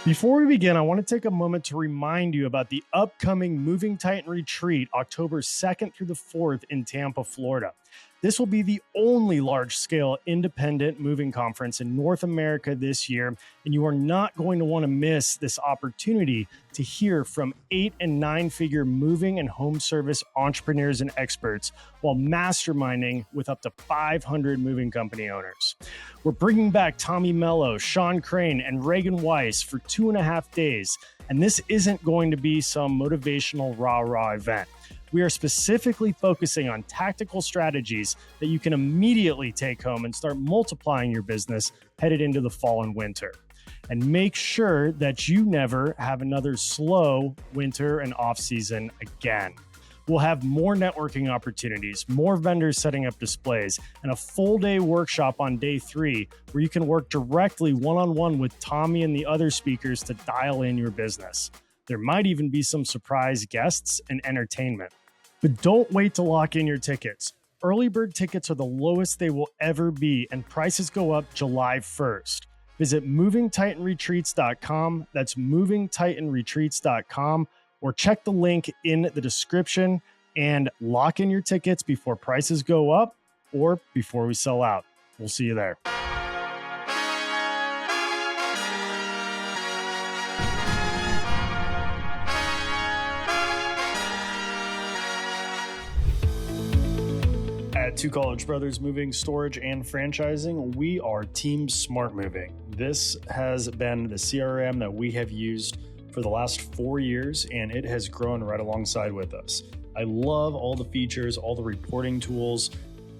Before we begin, I want to take a moment to remind you about the upcoming Moving Titan Retreat, October 2nd through the 4th in Tampa, Florida. This will be the only large-scale independent moving conference in North America this year, and you are not going to want to miss this opportunity to hear from 8- and 9-figure moving and home service entrepreneurs and experts while masterminding with up to 500 moving company owners. We're bringing back Tommy Mello, Sean Crane, and Reagan Weiss for 2.5 days, and this isn't going to be some motivational rah-rah event. We are specifically focusing on tactical strategies that you can immediately take home and start multiplying your business headed into the fall and winter. And make sure that you never have another slow winter and off season again. We'll have more networking opportunities, more vendors setting up displays, and a full day workshop on day 3 where you can work directly one-on-one with Tommy and the other speakers to dial in your business. There might even be some surprise guests and entertainment. But don't wait to lock in your tickets. Early bird tickets are the lowest they will ever be, and prices go up July 1st. Visit movingtitanretreats.com. That's movingtitanretreats.com, or check the link in the description and lock in your tickets before prices go up or before we sell out. We'll see you there. At Two College Brothers Moving, Storage, and Franchising, we are Team SmartMoving. This has been the CRM that we have used for the last 4 years, and it has grown right alongside with us. I love all the features, all the reporting tools,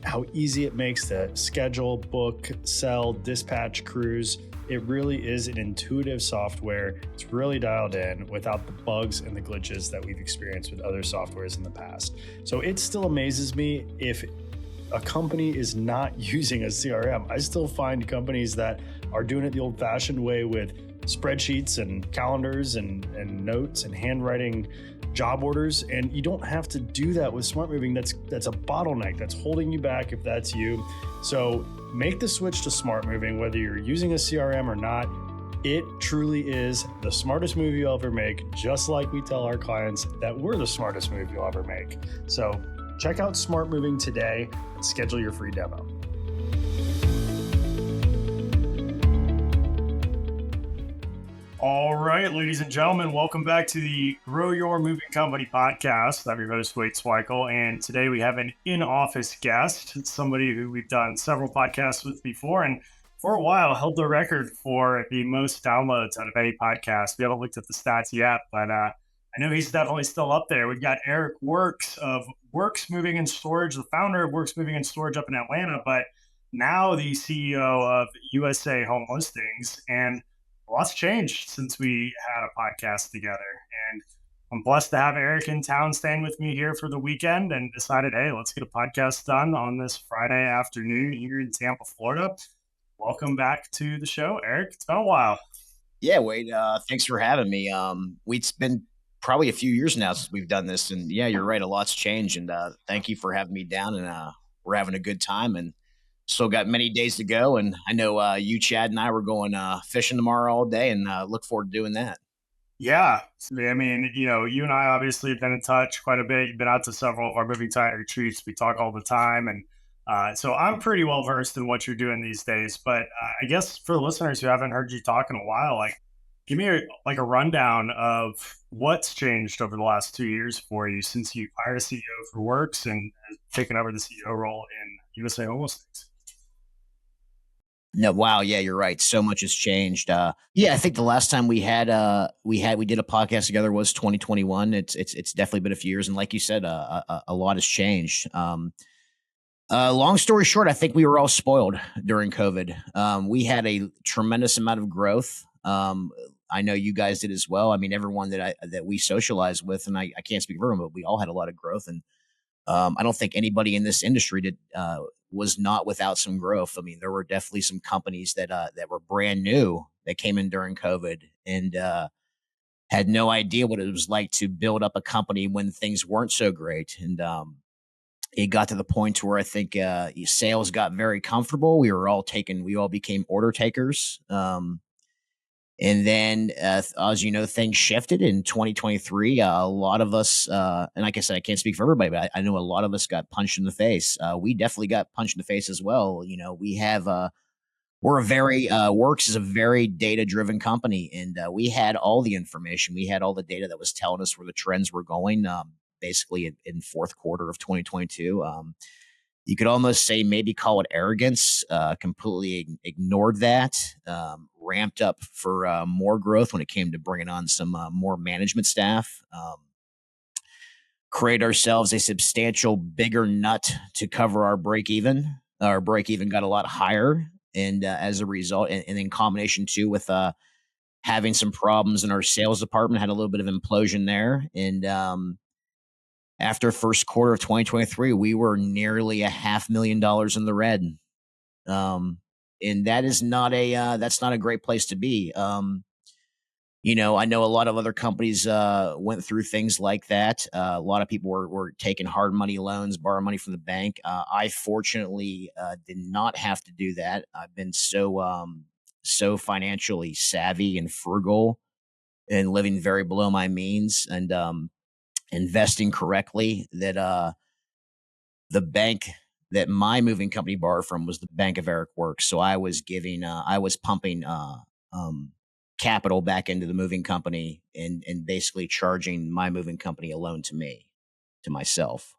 how easy it makes to schedule, book, sell, dispatch crews. It really is an intuitive software. It's really dialed in without the bugs and the glitches that we've experienced with other softwares in the past. So it still amazes me if a company is not using a CRM. I still find companies that are doing it the old-fashioned way with spreadsheets and calendars and notes and handwriting job orders, and you don't have to do that with SmartMoving. That's a bottleneck that's holding you back if that's you. So make the switch to SmartMoving, whether you're using a CRM or not. It truly is the smartest move you'll ever make, just like we tell our clients that we're the smartest move you'll ever make. So check out SmartMoving today and schedule your free demo. All right, ladies and gentlemen, welcome back to the Grow Your Moving Company podcast. I'm your host, Wade Swikel, and today we have an in-office guest. It's somebody who we've done several podcasts with before, and for a while held the record for the most downloads out of any podcast. We haven't looked at the stats yet, but I know he's definitely still up there. We've got Eric Wirks of Wirks Moving and Storage, the founder of Wirks Moving and Storage up in Atlanta, but now the CEO of USA Homelistings. And a lot's changed since we had a podcast together. And I'm blessed to have Eric in town staying with me here for the weekend, and decided, hey, let's get a podcast done on this Friday afternoon here in Tampa, Florida. Welcome back to the show, Eric. It's been a while. Yeah, Wade, thanks for having me. It's been probably a few years now since we've done this, and yeah, you're right, a lot's changed, and thank you for having me down, and we're having a good time, and still got many days to go, and I know you, Chad, and I were going fishing tomorrow all day, and look forward to doing that. Yeah. I mean, you and I obviously have been in touch quite a bit. You've been out to several of our Moving Titan retreats. We talk all the time, and so I'm pretty well versed in what you're doing these days. But I guess for the listeners who haven't heard you talk in a while, give me a rundown of what's changed over the last 2 years for you since you hired a CEO for Wirks and taken over the CEO role in USA Homelistings. No, wow, yeah, you're right. So much has changed. Yeah, I think the last time we did a podcast together was 2021. It's definitely been a few years, and like you said, a lot has changed. Long story short, I think we were all spoiled during COVID. We had a tremendous amount of growth. I know you guys did as well. I mean, everyone that we socialized with, and I can't speak for them, but we all had a lot of growth. And I don't think anybody in this industry was not without some growth. I mean, there were definitely some companies that were brand new that came in during COVID and had no idea what it was like to build up a company when things weren't so great. And it got to the point where I think sales got very comfortable. We all became order takers. And then, as you know, things shifted in 2023. A lot of us, and like I said, I can't speak for everybody, but I know a lot of us got punched in the face. We definitely got punched in the face as well. We have, we're a very, Works is a very data driven company, and we had all the information. We had all the data that was telling us where the trends were going, basically in fourth quarter of 2022. You could almost say, maybe call it arrogance. Completely ignored that. Ramped up for more growth when it came to bringing on some more management staff. Create ourselves a substantial bigger nut to cover our break even. Our break even got a lot higher, and as a result, and in combination too with having some problems in our sales department, had a little bit of implosion there. And after first quarter of 2023, we were nearly $500,000 in the red. And that is not that's not a great place to be. I know a lot of other companies went through things like that. A lot of people were taking hard money loans, borrowing money from the bank. I fortunately did not have to do that. I've been so financially savvy and frugal, and living very below my means, and investing correctly, that the bank that my moving company borrowed from was the bank of Eric Wirks. So I was pumping capital back into the moving company, and basically charging my moving company a loan to myself.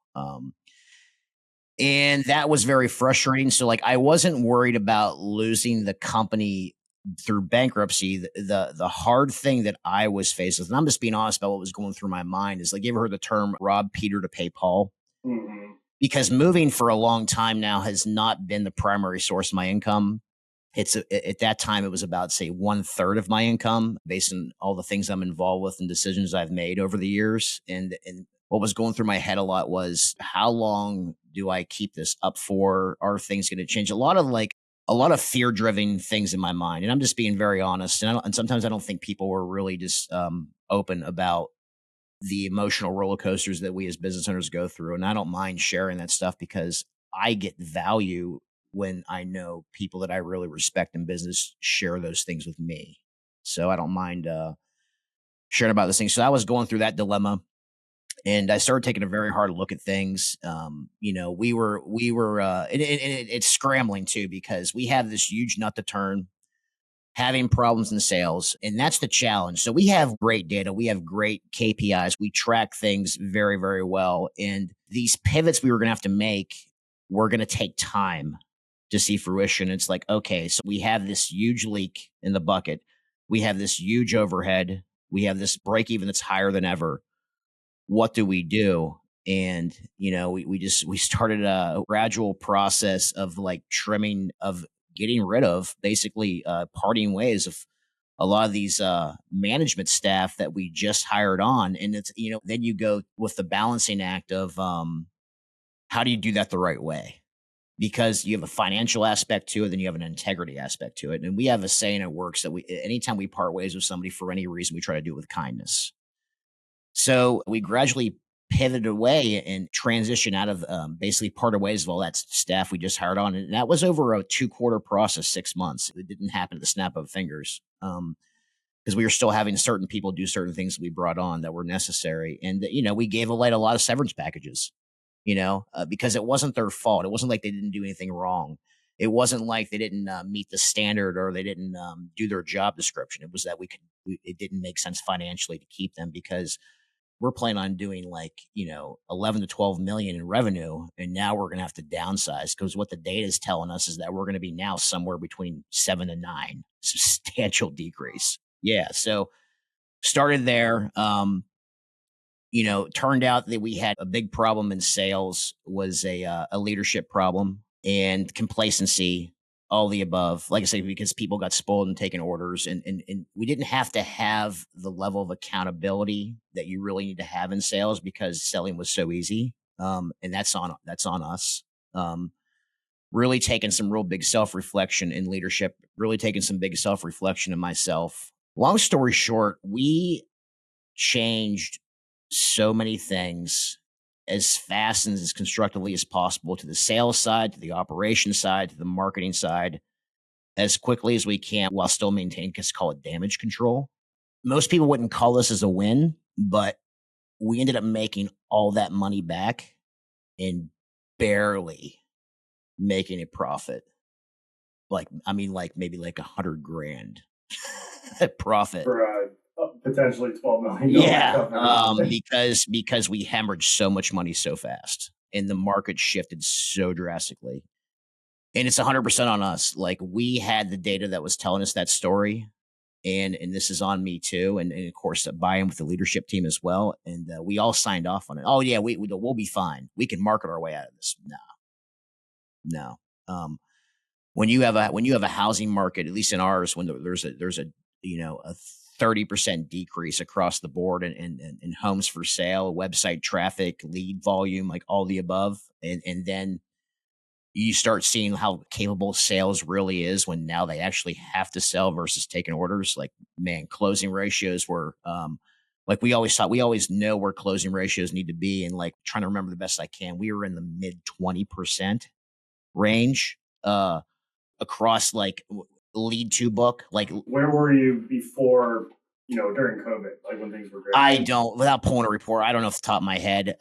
And that was very frustrating. So like, I wasn't worried about losing the company through bankruptcy. The hard thing that I was faced with, and I'm just being honest about what was going through my mind, is like, you ever heard the term rob Peter to pay Paul? Mm-hmm. Because moving for a long time now has not been the primary source of my income. At that time, it was about, say, 1/3 of my income, based on all the things I'm involved with and decisions I've made over the years. And what was going through my head a lot was, how long do I keep this up for? Are things going to change? A lot of fear driven things in my mind. And I'm just being very honest. And sometimes I don't think people were really just open about the emotional roller coasters that we as business owners go through. And I don't mind sharing that stuff, because I get value when I know people that I really respect in business share those things with me. So I don't mind sharing about those things. So I was going through that dilemma, and I started taking a very hard look at things. It's scrambling too, because we have this huge nut to turn, having problems in sales. And that's the challenge. So we have great data. We have great KPIs. We track things very, very well. And these pivots we were going to have to make were going to take time to see fruition. It's like, okay, so we have this huge leak in the bucket. We have this huge overhead. We have this break even that's higher than ever. What do we do? And, we started a gradual process of like trimming, of getting rid of, basically parting ways of a lot of these management staff that we just hired on. And it's, then you go with the balancing act of how do you do that the right way? Because you have a financial aspect to it, then you have an integrity aspect to it. And we have a saying at Works that anytime we part ways with somebody for any reason, we try to do it with kindness. So we gradually pivoted away and transitioned out of basically parted ways of all that staff we just hired on. And that was over a 2-quarter process, 6 months. It didn't happen at the snap of fingers, because we were still having certain people do certain things that we brought on that were necessary. And, we gave away a lot of severance packages, because it wasn't their fault. It wasn't like they didn't do anything wrong. It wasn't like they didn't meet the standard, or they didn't do their job description. It was that it didn't make sense financially to keep them, because we're planning on doing 11 to 12 million in revenue. And now we're going to have to downsize, because what the data is telling us is that we're going to be now somewhere between 7 and 9, substantial decrease. Yeah. So started there. Turned out that we had a big problem in sales, was a leadership problem, and complacency, all the above. Like I say, because people got spoiled and taking orders, and we didn't have to have the level of accountability that you really need to have in sales, because selling was so easy. And that's on us. Really taking some real big self-reflection in leadership, really taking some big self-reflection in myself. Long story short, we changed so many things as fast and as constructively as possible, to the sales side, to the operations side, to the marketing side, as quickly as we can while still maintaining, call it damage control. Most people wouldn't call this as a win, but we ended up making all that money back and barely making a profit. Maybe like $100,000 profit For potentially $12 million. Yeah, because we hemorrhaged so much money so fast, and the market shifted so drastically, and it's 100% on us. Like, we had the data that was telling us that story, and this is on me too, and of course, buy-in with the leadership team as well, and we all signed off on it. Oh yeah, we'll be fine. We can market our way out of this. No. When you have a housing market, at least in ours, when there's a 30% decrease across the board in homes for sale, website traffic, lead volume, like all the above, and then you start seeing how capable sales really is when now they actually have to sell versus taking orders. Like, man, closing ratios were like we always thought. We always know where closing ratios need to be, and like trying to remember the best I can, we were in the mid 20% range across like lead to book. Like, where were you before, during COVID, like when things were great? I don't, without pulling a report, I don't know off the top of my head,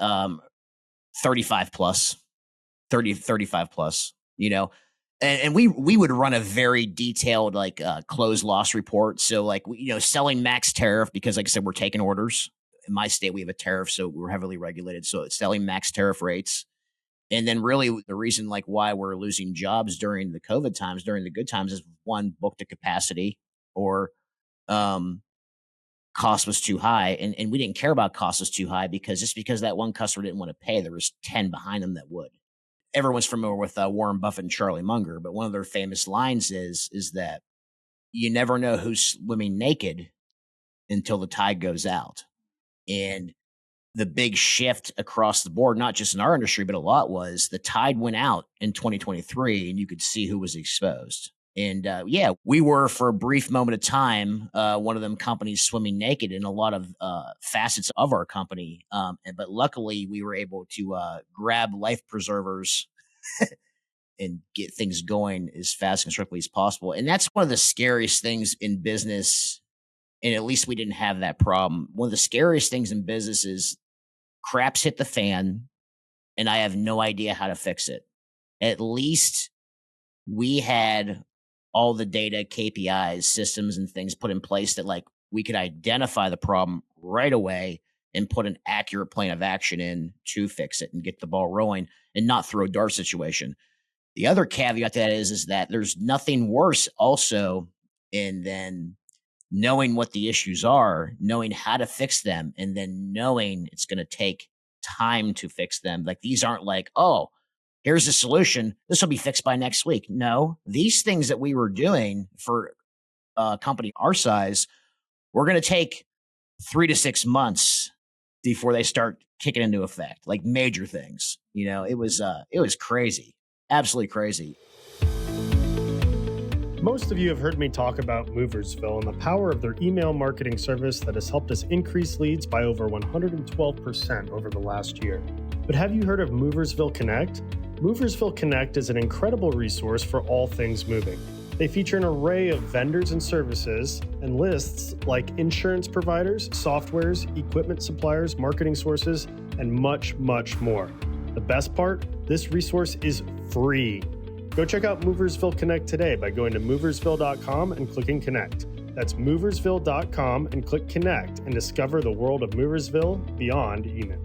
35 plus, 35 plus, and we would run a very detailed, like, close loss report. So like, selling max tariff, because like I said, we're taking orders. In my state, we have a tariff, so we're heavily regulated. So it's selling max tariff rates. And then really the reason like why we're losing jobs during the COVID times, during the good times, is one, book to capacity, or cost was too high. And we didn't care about cost was too high, because that one customer didn't want to pay, there was 10 behind them that would. Everyone's familiar with Warren Buffett and Charlie Munger, but one of their famous lines is that you never know who's swimming naked until the tide goes out. And the big shift across the board, not just in our industry, but a lot, was the tide went out in 2023 and you could see who was exposed. And we were, for a brief moment of time, one of them companies swimming naked in a lot of facets of our company. But luckily we were able to grab life preservers and get things going as fast and quickly as possible. And that's one of the scariest things in business. And at least we didn't have that problem. One of the scariest things in business is craps hit the fan and I have no idea how to fix it. At least we had all the data, KPIs, systems, and things put in place that like we could identify the problem right away and put an accurate plan of action in to fix it and get the ball rolling and not throw a dart situation. The other caveat to that is that there's nothing worse also in than knowing what the issues are, knowing how to fix them, and then knowing it's going to take time to fix them. Like, these aren't like, oh, here's the solution, this will be fixed by next week. No, these things that we were doing for a company our size, we're going to take 3 to 6 months before they start kicking into effect, like major things. It was crazy, absolutely crazy. Most of you have heard me talk about Moversville and the power of their email marketing service that has helped us increase leads by over 112% over the last year. But have you heard of Moversville Connect? Moversville Connect is an incredible resource for all things moving. They feature an array of vendors and services and lists like insurance providers, softwares, equipment suppliers, marketing sources, and much, much more. The best part, this resource is free. Go check out Moversville Connect today by going to moversville.com and clicking Connect. That's moversville.com and click Connect and discover the world of Moversville beyond email.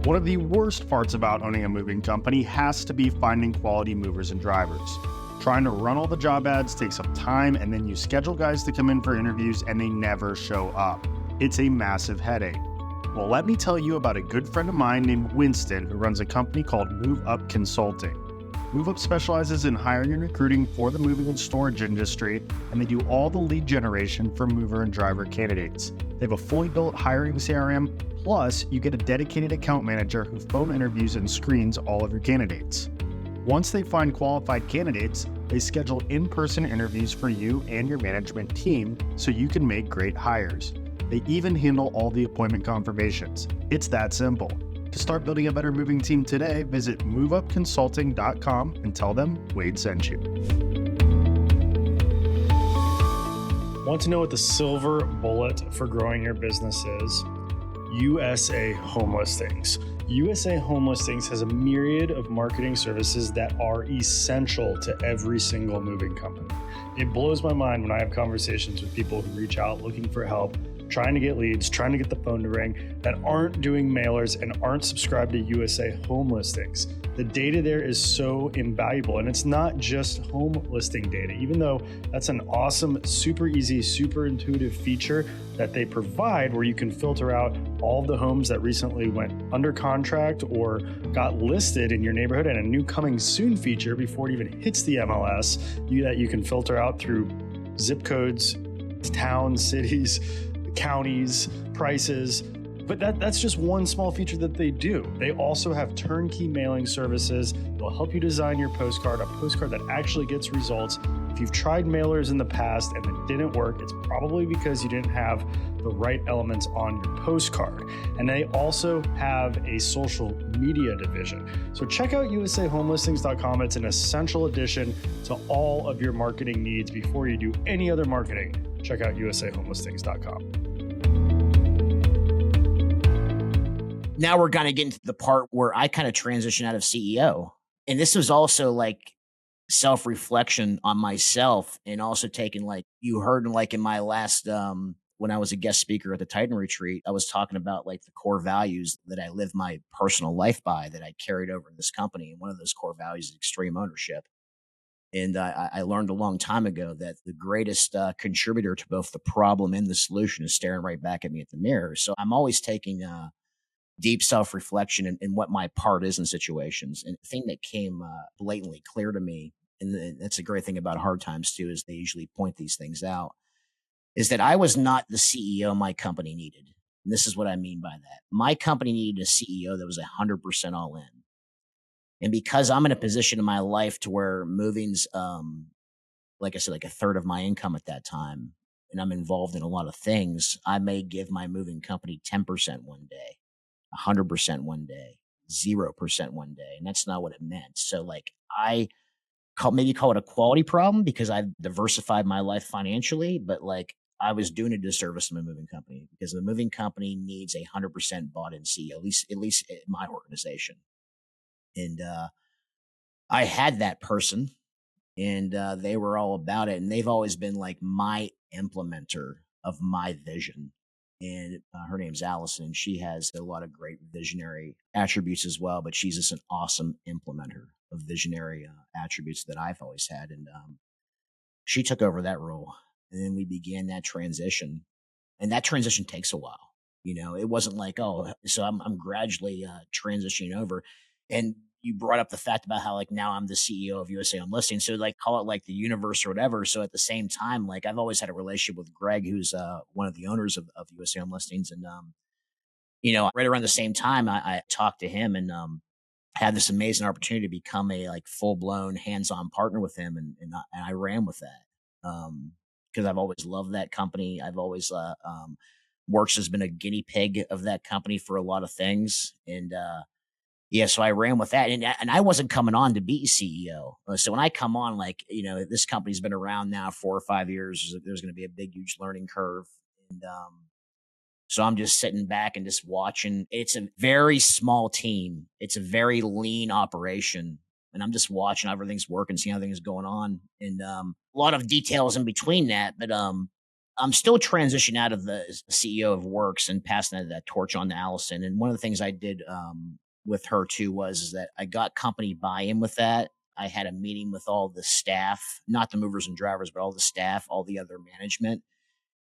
One of the worst parts about owning a moving company has to be finding quality movers and drivers. Trying to run all the job ads takes up time, and then you schedule guys to come in for interviews and they never show up. It's a massive headache. Well, let me tell you about a good friend of mine named Winston who runs a company called Move Up Consulting. Move Up specializes in hiring and recruiting for the moving and storage industry, and they do all the lead generation for mover and driver candidates. They have a fully built hiring CRM, plus you get a dedicated account manager who phone interviews and screens all of your candidates. Once they find qualified candidates, they schedule in-person interviews for you and your management team so you can make great hires. They even handle all the appointment confirmations. It's that simple. To start building a better moving team today, visit moveupconsulting.com and tell them Wade sent you. Want to know what the silver bullet for growing your business is? USA Homelistings. USA Homelistings has a myriad of marketing services that are essential to every single moving company. It blows my mind when I have conversations with people who reach out looking for help, trying to get leads, trying to get the phone to ring, that aren't doing mailers and aren't subscribed to USA Homelistings. The data there is so invaluable, and it's not just home listing data, even though that's an awesome, super easy, super intuitive feature that they provide where you can filter out all of the homes that recently went under contract or got listed in your neighborhood, and a new coming soon feature before it even hits the MLS that you can filter out through zip codes, towns, cities, counties, prices. But that's just one small feature that they do. They also have turnkey mailing services. They'll help you design your postcard, a postcard that actually gets results. If you've tried mailers in the past and it didn't work, it's probably because you didn't have the right elements on your postcard. And they also have a social media division. So check out usahomelistings.com. It's an essential addition to all of your marketing needs. Before you do any other marketing, check out usahomelistings.com. Now we're going to get into the part where I kind of transition out of CEO. And this was also like self-reflection on myself, and also taking, like you heard, like in my last, when I was a guest speaker at the Titan retreat, I was talking about like the core values that I live my personal life by that I carried over in this company. And one of those core values is extreme ownership. And I learned a long time ago that the greatest contributor to both the problem and the solution is staring right back at me at the mirror. So I'm always taking deep self-reflection and what my part is in situations. And the thing that came blatantly clear to me, and that's a great thing about hard times too, is they usually point these things out, is that I was not the CEO my company needed. And this is what I mean by that. My company needed a CEO that was 100% all in. And because I'm in a position in my life to where moving's, like I said, like a third of my income at that time, and I'm involved in a lot of things, I may give my moving company 10% one day, 100% one day, 0% one day. And that's not what it meant. So like I maybe call it a quality problem because I've diversified my life financially, but like I was doing a disservice to my moving company because the moving company needs 100% bought in CEO, at least at my organization. And I had that person, and they were all about it. And they've always been like my implementer of my vision. And her name's Allison. She has a lot of great visionary attributes as well, but she's just an awesome implementer of visionary attributes that I've always had. And she took over that role, and then we began that transition. And that transition takes a while. You know, it wasn't like, oh, so I'm gradually transitioning over. And you brought up the fact about how like now I'm the CEO of USA Homelistings. So like call it like the universe or whatever. So at the same time, like I've always had a relationship with Greg, who's one of the owners of USA Homelistings. And, you know, right around the same time, I talked to him and had this amazing opportunity to become a like full blown hands-on partner with him. And I ran with that because I've always loved that company. I've always, Works has been a guinea pig of that company for a lot of things. And, yeah, so I ran with that, and I wasn't coming on to be CEO. So when I come on, like, you know, this company's been around now 4 or 5 years. There's going to be a big, huge learning curve, and so I'm just sitting back and just watching. It's a very small team. It's a very lean operation, and I'm just watching how everything's working, seeing how everything's going on, and a lot of details in between that. But I'm still transitioning out of the CEO of Works and passing that torch on to Allison. And one of the things I did with her too was that I got company buy-in with that. I had a meeting with all the staff, not the movers and drivers, but all the staff, all the other management.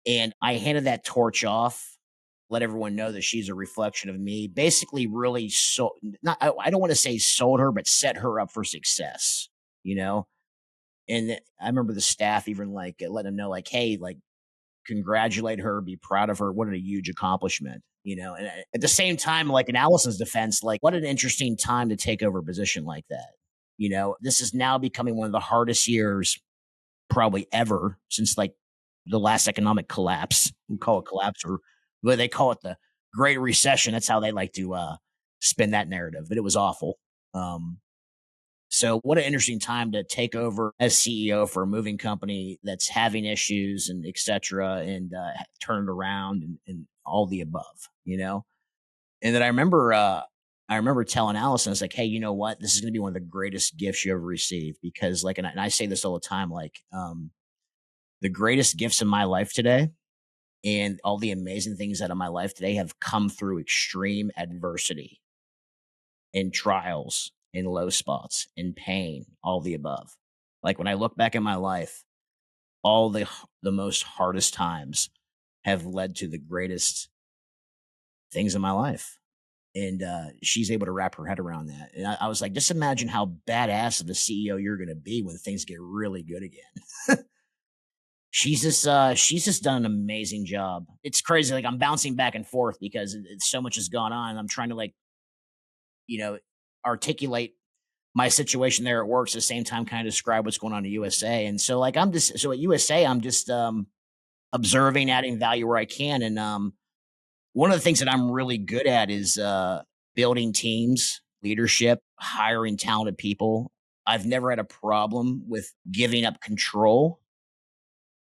And I handed that torch off, let everyone know that she's a reflection of me. Basically, really, I don't want to say sold her, but set her up for success, you know? And I remember the staff even like letting them know, like, hey, like, congratulate her, be proud of her. What a huge accomplishment, you know? And at the same time, like in Allison's defense, like what an interesting time to take over a position like that. You know, this is now becoming one of the hardest years probably ever since like the last economic collapse. We call it collapse, or what they call it, the Great Recession. That's how they like to spin that narrative, but it was awful. Um, so what an interesting time to take over as CEO for a moving company that's having issues and et cetera, and turn it around and all the above, you know? And then I remember telling Allison, I was like, hey, you know what? This is going to be one of the greatest gifts you ever receive because like, and I say this all the time, like, the greatest gifts in my life today and all the amazing things out of my life today have come through extreme adversity and trials and low spots and pain, all the above. Like when I look back in my life, all the most hardest times have led to the greatest things in my life. And she's able to wrap her head around that. And I was like, just imagine how badass of a CEO you're going to be when things get really good again. She's just done an amazing job. It's crazy. Like I'm bouncing back and forth because so much has gone on. I'm trying to like, you know, articulate my situation there at work at the same time, kind of describe what's going on at USA. And so like, so at USA, I'm just, observing, adding value where I can. And, one of the things that I'm really good at is, building teams, leadership, hiring talented people. I've never had a problem with giving up control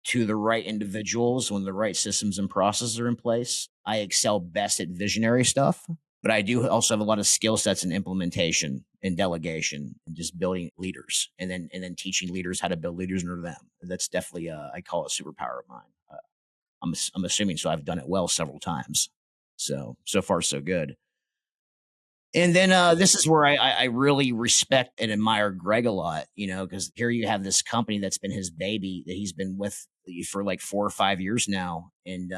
to the right individuals when the right systems and processes are in place. I excel best at visionary stuff, but I do also have a lot of skill sets in implementation and delegation and just building leaders and then teaching leaders how to build leaders under them. That's definitely I call it a superpower of mine. I'm assuming so. I've done it well several times. So far so good. And then this is where I really respect and admire Greg a lot, you know, because here you have this company that's been his baby that he's been with for like 4 or 5 years now, and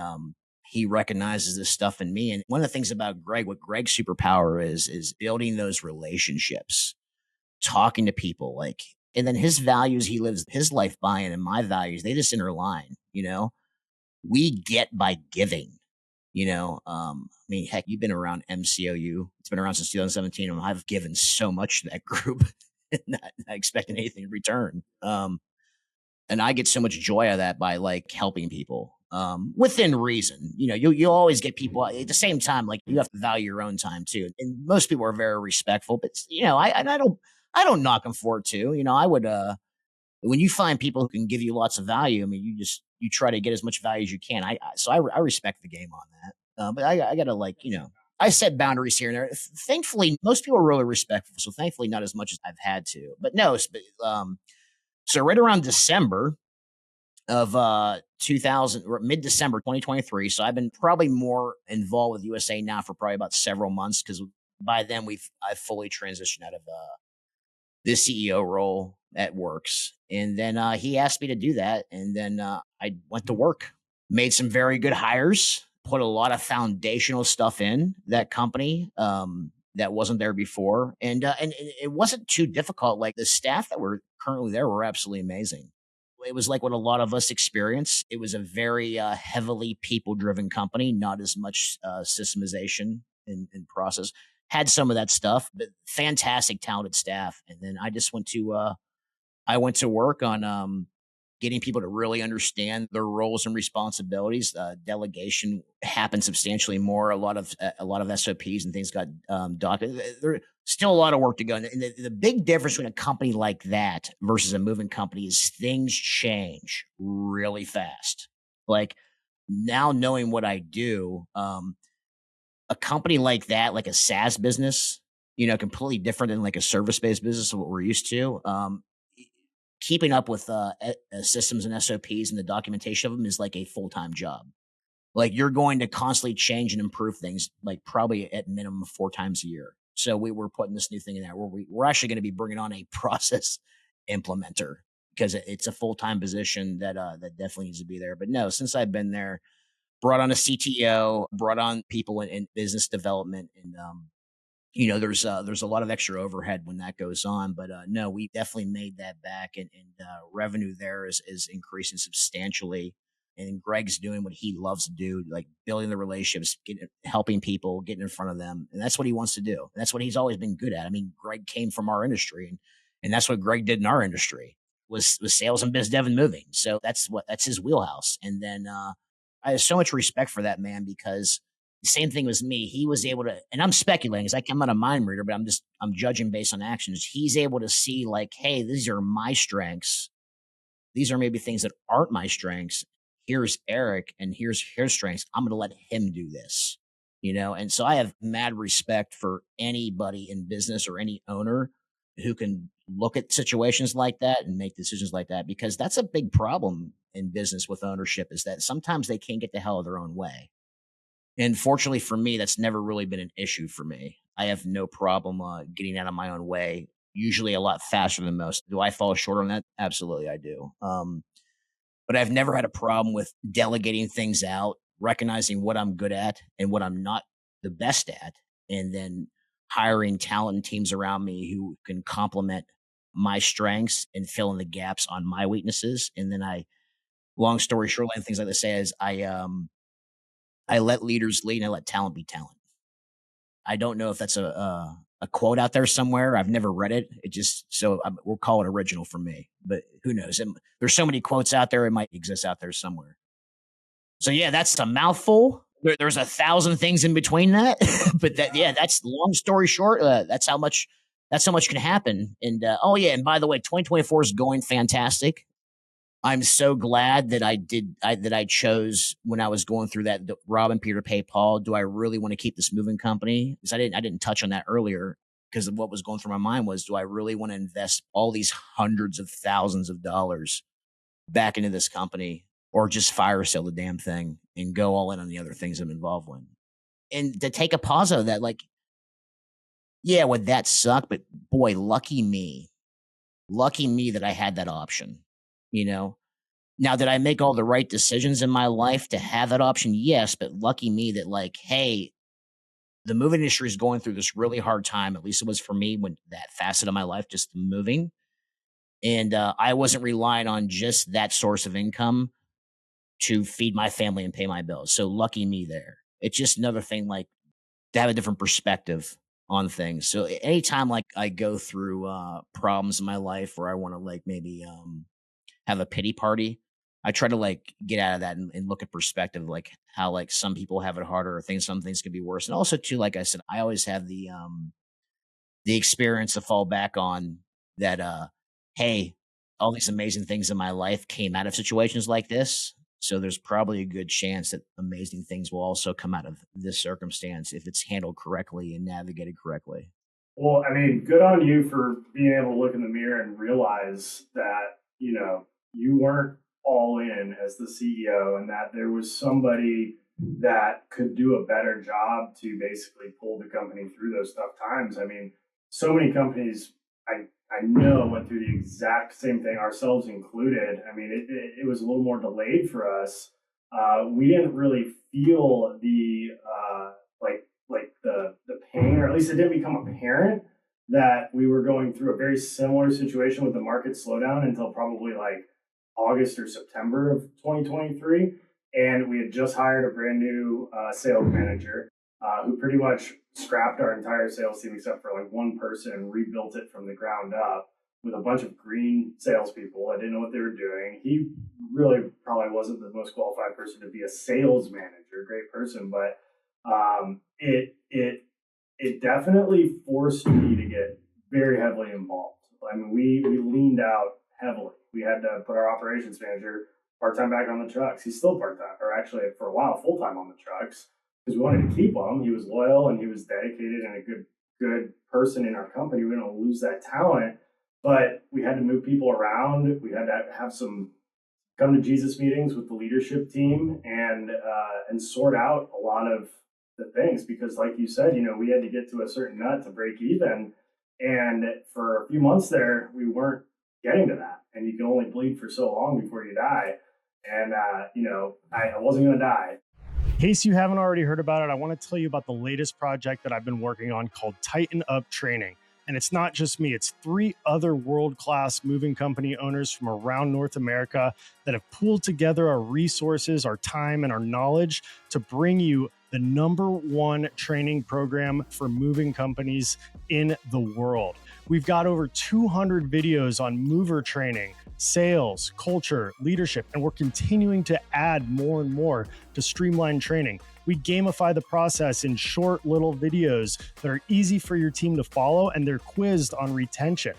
he recognizes this stuff in me. And one of the things about Greg, what Greg's superpower is building those relationships, talking to people, like, and then his values he lives his life by, and my values they just interline. You know, we get by giving. You know, I mean, heck, you've been around MCOU. It's been around since 2017, and I've given so much to that group, not expecting anything in return. And I get so much joy out of that by like helping people, within reason. You know, you always get people at the same time. Like you have to value your own time too. And most people are very respectful, but you know, I don't knock them for it too. You know, I would when you find people who can give you lots of value, I mean, you try to get as much value as you can. I respect the game on that. But I gotta like, you know, I set boundaries here and there. Thankfully, most people are really respectful. So thankfully, not as much as I've had to. But no, so right around December of 2000 or mid December 2023. So I've been probably more involved with USA now for probably about several months because by then I've fully transitioned out of the CEO role at Works. And then he asked me to do that. And then I went to work, made some very good hires, put a lot of foundational stuff in that company that wasn't there before. And it wasn't too difficult. Like the staff that were currently there were absolutely amazing. It was like what a lot of us experience. It was a very heavily people driven company, not as much systemization and process had some of that stuff, but fantastic, talented staff. And then I went to work on getting people to really understand their roles and responsibilities. Delegation happened substantially more. A lot of SOPs and things got documented. There's still a lot of work to go. And the big difference between a company like that versus a moving company is things change really fast. Like now knowing what I do, a company like that, like a SaaS business, you know, completely different than like a service-based business, what we're used to. Keeping up with systems and SOPs and the documentation of them is like a full-time job. Like you're going to constantly change and improve things, like probably at minimum 4 times a year. So we're putting this new thing in there where we're actually going to be bringing on a process implementer because it's a full-time position that definitely needs to be there. But no, since I've been there, brought on a CTO, brought on people in business development, and you know, there's a lot of extra overhead when that goes on. But no, we definitely made that back, and revenue there is increasing substantially. And Greg's doing what he loves to do, like building the relationships, helping people, getting in front of them, and that's what he wants to do. And that's what he's always been good at. I mean, Greg came from our industry, and that's what Greg did in our industry was sales and biz dev and moving. So that's his wheelhouse. And then I have so much respect for that man because Same thing was me. He was able to, and I'm speculating because I'm not a mind reader, but I'm judging based on actions. He's able to see like, hey, these are my strengths. These are maybe things that aren't my strengths. Here's Eric, and here's his strengths. I'm going to let him do this, And so I have mad respect for anybody in business or any owner who can look at situations like that and make decisions like that, because that's a big problem in business with ownership, is that sometimes they can't get the hell of their own way. And fortunately for me, that's never really been an issue for me. I have no problem getting out of my own way, usually a lot faster than most. Do I fall short on that? Absolutely, I do. But I've never had a problem with delegating things out, recognizing what I'm good at and what I'm not the best at, and then hiring talent and teams around me who can complement my strengths and fill in the gaps on my weaknesses. And then long story short, and things like this say is I let leaders lead and I let talent be talent. I don't know if that's a quote out there somewhere. I've never read it. It just, we'll call it original for me, but who knows? There's so many quotes out there. It might exist out there somewhere. So yeah, that's a mouthful. There's 1,000 things in between that, but that's long story short. That's how much can happen. And and by the way, 2024 is going fantastic. I'm so glad that I chose, when I was going through that, rob and Peter pay Paul. Do I really want to keep this moving company? Because I didn't touch on that earlier, because of what was going through my mind was, do I really want to invest all these hundreds of thousands of dollars back into this company, or just fire sale the damn thing and go all in on the other things I'm involved with? And to take a pause out of that, like, yeah, would that suck? But boy, lucky me that I had that option. Now, did I make all the right decisions in my life to have that option? Yes, but lucky me that, like, hey, the moving industry is going through this really hard time. At least it was for me, when that facet of my life, just moving. And I wasn't relying on just that source of income to feed my family and pay my bills. So lucky me there. It's just another thing, like, to have a different perspective on things. So anytime, like, I go through problems in my life where I want to, like, maybe have a pity party, I try to, like, get out of that and look at perspective, like how, like, some people have it harder, or some things could be worse. And also too, like I said, I always have the experience to fall back on, that hey, all these amazing things in my life came out of situations like this. So there's probably a good chance that amazing things will also come out of this circumstance if it's handled correctly and navigated correctly. Well, I mean, good on you for being able to look in the mirror and realize that, you weren't all in as the CEO, and that there was somebody that could do a better job to basically pull the company through those tough times. I mean, so many companies I know went through the exact same thing, ourselves included. I mean, it was a little more delayed for us. We didn't really feel the the pain, or at least it didn't become apparent that we were going through a very similar situation with the market slowdown until probably like August or September of 2023. And we had just hired a brand new sales manager who pretty much scrapped our entire sales team except for like one person and rebuilt it from the ground up with a bunch of green salespeople that didn't know what they were doing. He really probably wasn't the most qualified person to be a sales manager, great person, but it definitely forced me to get very heavily involved. I mean, we leaned out heavily. We had to put our operations manager part-time back on the trucks. He's still part-time, or actually for a while full-time on the trucks, because we wanted to keep him. He was loyal and he was dedicated and a good person in our company. We didn't lose that talent, but we had to move people around. We had to have some come to Jesus meetings with the leadership team and sort out a lot of the things, because like you said, we had to get to a certain nut to break even. And for a few months there, we weren't getting to that. And you can only bleed for so long before you die. And, I wasn't going to die. In case you haven't already heard about it, I want to tell you about the latest project that I've been working on called Tighten Up Training. And it's not just me, it's 3 other world-class moving company owners from around North America that have pooled together our resources, our time, and our knowledge to bring you the #1 training program for moving companies in the world. We've got over 200 videos on mover training, sales, culture, leadership, and we're continuing to add more and more to streamline training. We gamify the process in short little videos that are easy for your team to follow, and they're quizzed on retention.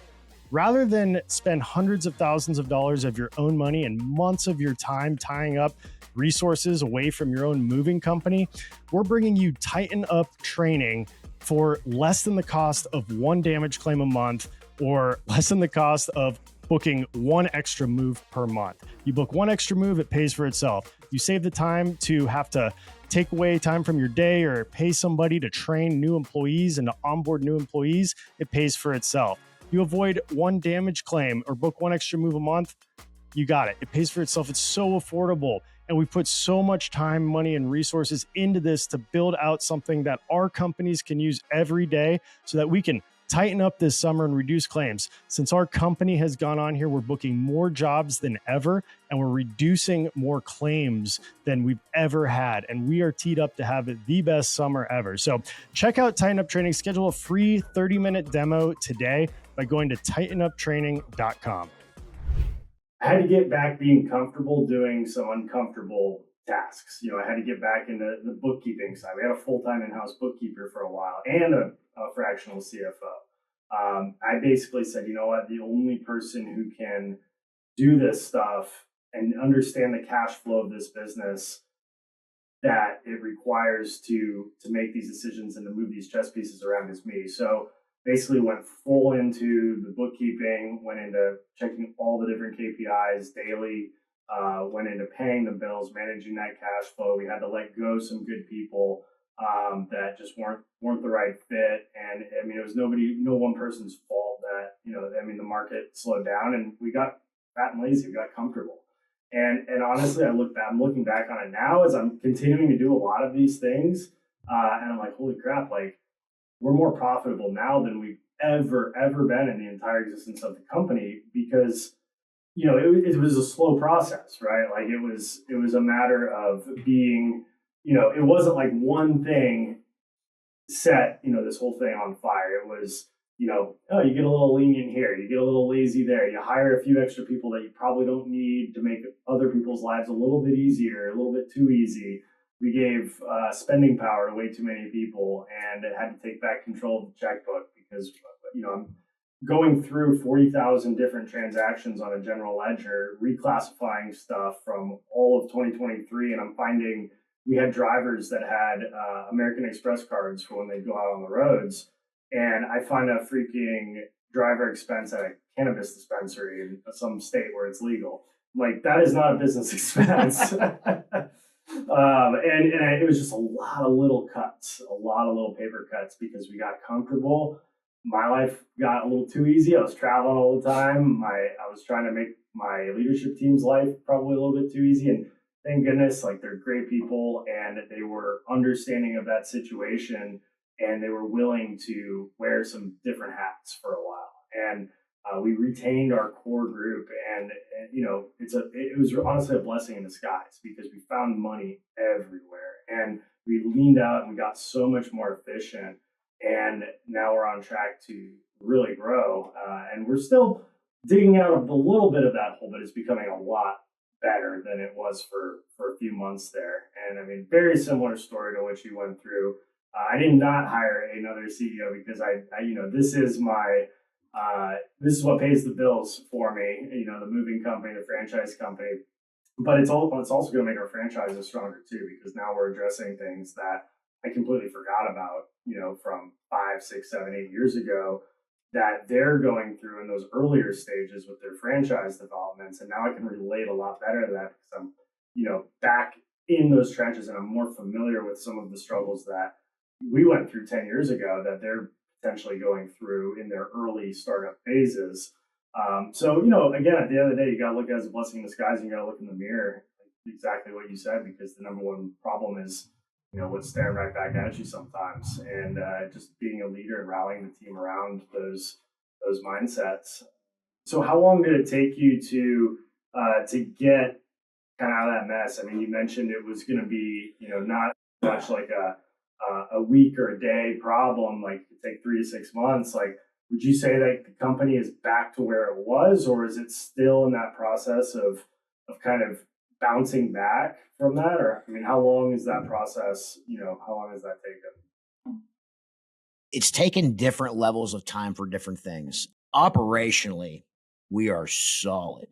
Rather than spend hundreds of thousands of dollars of your own money and months of your time tying up resources away from your own moving company, we're bringing you Tighten Up training for less than the cost of one damage claim a month, or less than the cost of booking one extra move per month. You book one extra move, it pays for itself. You save the time to have to take away time from your day or pay somebody to train new employees and to onboard new employees, it pays for itself. You avoid one damage claim or book one extra move a month, you got it. It pays for itself. It's so affordable. And we put so much time, money, and resources into this to build out something that our companies can use every day so that we can tighten up this summer and reduce claims. Since our company has gone on here, we're booking more jobs than ever, and we're reducing more claims than we've ever had. And we are teed up to have the best summer ever. So check out Tighten Up Training. Schedule a free 30-minute demo today by going to tightenuptraining.com. I had to get back being comfortable doing some uncomfortable tasks. I had to get back into the bookkeeping side. We had a full-time in-house bookkeeper for a while and a fractional CFO. I basically said, you know what, the only person who can do this stuff and understand the cash flow of this business that it requires to make these decisions and to move these chess pieces around is me. So basically went full into the bookkeeping, went into checking all the different KPIs daily, went into paying the bills, managing that cash flow. We had to let go some good people that just weren't the right fit. And I mean, it was no one person's fault that, the market slowed down and we got fat and lazy, we got comfortable. And honestly, I'm looking back on it now as I'm continuing to do a lot of these things. And I'm like, holy crap, like, we're more profitable now than we've ever been in the entire existence of the company because, it was a slow process, right? Like it was a matter of being, it wasn't like one thing set, this whole thing on fire. It was, oh, you get a little lenient here, you get a little lazy there, you hire a few extra people that you probably don't need to make other people's lives a little bit easier, a little bit too easy. We gave spending power to way too many people and had to take back control of the checkbook because, I'm going through 40,000 different transactions on a general ledger, reclassifying stuff from all of 2023. And I'm finding we had drivers that had American Express cards for when they go out on the roads. And I find a freaking driver expense at a cannabis dispensary in some state where it's legal. Like, that is not a business expense. And it was just a lot of little cuts, a lot of little paper cuts because we got comfortable. My life got a little too easy. I was traveling all the time. I was trying to make my leadership team's life probably a little bit too easy. And thank goodness, like, they're great people and they were understanding of that situation and they were willing to wear some different hats for a while. And we retained our core group, and it was honestly a blessing in disguise because we found money everywhere, and we leaned out and we got so much more efficient. And now we're on track to really grow, and we're still digging out of the little bit of that hole, but it's becoming a lot better than it was for a few months there. And I mean, very similar story to what you went through. I did not hire another CEO because I this is my this is what pays the bills for me, the moving company, the franchise company. But it's also going to make our franchises stronger too, because now we're addressing things that I completely forgot about, from 5, 6, 7, 8 years ago that they're going through in those earlier stages with their franchise developments. And now I can relate a lot better to that because I'm, back in those trenches and I'm more familiar with some of the struggles that we went through 10 years ago that they're potentially going through in their early startup phases. So, again, at the end of the day, you got to look at it as a blessing in disguise, and you got to look in the mirror, like exactly what you said, because the number one problem is, what's staring right back at you sometimes. And just being a leader and rallying the team around those mindsets. So how long did it take you to get kind of out of that mess? I mean, you mentioned it was going to be, not much like a week or a day problem, like it could take 3 to 6 months. Like, Would you say that the company is back to where it was, or is it still in that process of kind of bouncing back from that? Or I mean, how long is that process? How long has that taken? It's taken different levels of time for different things. Operationally, we are solid.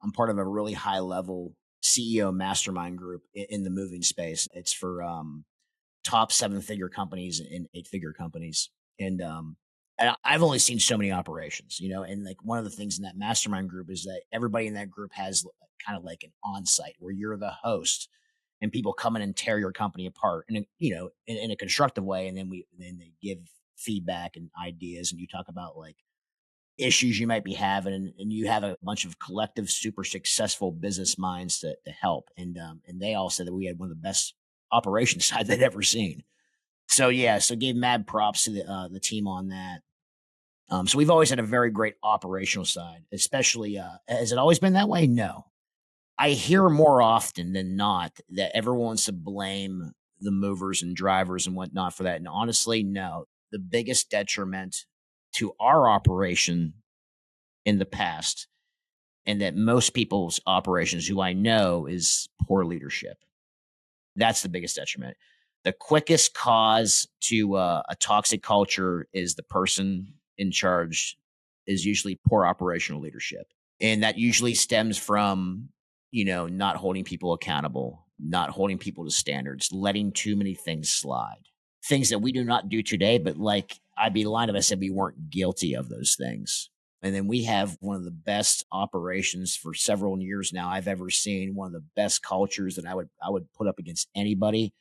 I'm part of a really high level CEO mastermind group in the moving space. It's for top 7-figure companies and 8-figure companies. And I've only seen so many operations, and like one of the things in that mastermind group is that everybody in that group has kind of like an on-site where you're the host and people come in and tear your company apart and, in a constructive way. And then they give feedback and ideas, and you talk about like issues you might be having, and you have a bunch of collective, super successful business minds to help. And they all said that we had one of the best operations side they'd ever seen. So yeah, so gave mad props to the team on that. So we've always had a very great operational side, especially, has it always been that way? No. I hear more often than not that everyone wants to blame the movers and drivers and whatnot for that. And honestly, no. The biggest detriment to our operation in the past, and that most people's operations who I know, is poor leadership. That's the biggest detriment. The quickest cause to a toxic culture is the person in charge is usually poor operational leadership. And that usually stems from, not holding people accountable, not holding people to standards, letting too many things slide. Things that we do not do today, but like I'd be lying if I said we weren't guilty of those things. And then we have one of the best operations for several years now I've ever seen, one of the best cultures that I would put up against anybody.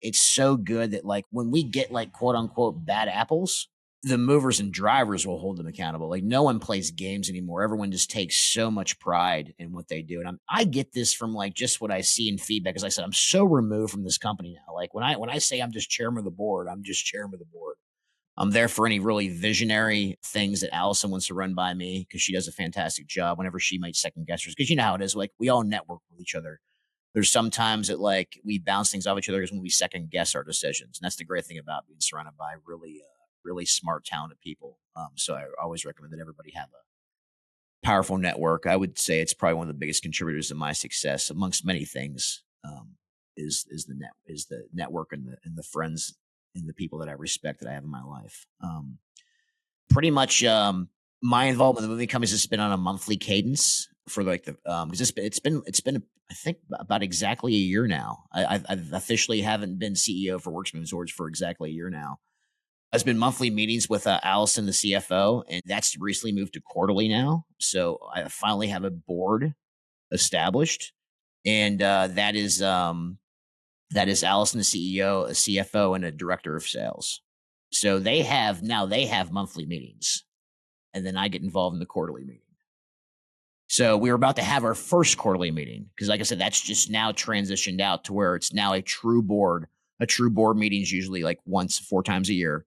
It's so good that like when we get like quote unquote bad apples, the movers and drivers will hold them accountable. Like no one plays games anymore. Everyone just takes so much pride in what they do. And I get this from like just what I see in feedback. As I said, I'm so removed from this company now. Like when I say I'm just chairman of the board, I'm just chairman of the board. I'm there for any really visionary things that Allison wants to run by me because she does a fantastic job whenever she might second guess her. Because you know how it is. Like we all network with each other. There's sometimes that like we bounce things off each other when we second guess our decisions. And that's the great thing about being surrounded by really smart, talented people. So I always recommend that everybody have a powerful network. I would say it's probably one of the biggest contributors to my success, amongst many things. Is the network and the friends and the people that I respect that I have in my life. Pretty much, my involvement in the movie companies has been on a monthly cadence for like the because it's been I think about exactly a year now. I've officially haven't been CEO for Works Resorts for exactly a year now. It's been monthly meetings with Allison, the CFO, and that's recently moved to quarterly now. So I finally have a board established, and that is Allison, the CEO, a CFO, and a director of sales. So they have monthly meetings, and then I get involved in the quarterly meeting. So we were about to have our first quarterly meeting because, like I said, that's just now transitioned out to where it's now a true board. A true board meeting is usually like once, 4 times a year.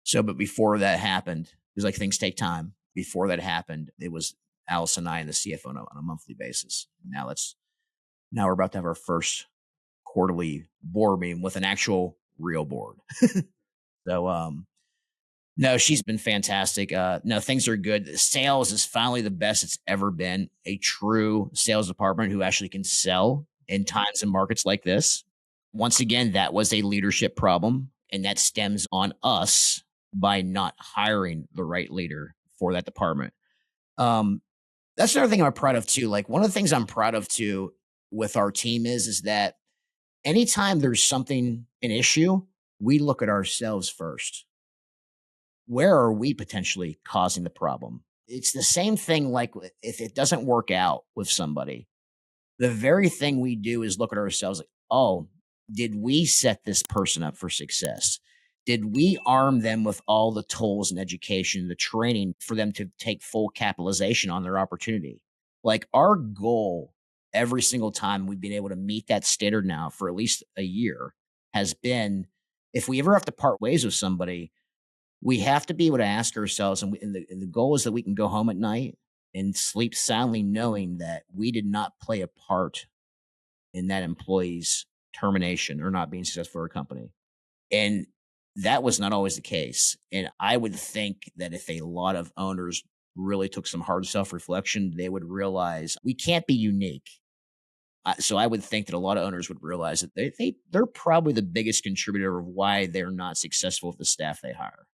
So, but before that happened, because like things take time. Before that happened, it was Alice and I and the CFO on a monthly basis. Now we're about to have our first quarterly board meeting with an actual real board. So, no, she's been fantastic. No, things are good. Sales is finally the best it's ever been. A true sales department who actually can sell in times and markets like this. Once again, that was a leadership problem, and that stems on us by not hiring the right leader for that department. Um, that's another thing I'm proud of too. Like one of the things I'm proud of too with our team is that anytime there's an issue, we look at ourselves first. Where are we potentially causing the problem? It's the same thing like if it doesn't work out with somebody, the very thing we do is look at ourselves like, oh, did we set this person up for success? Did we arm them with all the tools and education, the training for them to take full capitalization on their opportunity? Like our goal every single time we've been able to meet that standard now for at least a year has been if we ever have to part ways with somebody, we have to be able to ask ourselves, and the goal is that we can go home at night and sleep soundly knowing that we did not play a part in that employee's termination or not being successful for our company. And That was not always the case. And I would think that if a lot of owners really took some hard self reflection, they would realize we can't be unique. So I would think that a lot of owners would realize that they're probably the biggest contributor of why they're not successful with the staff they hire.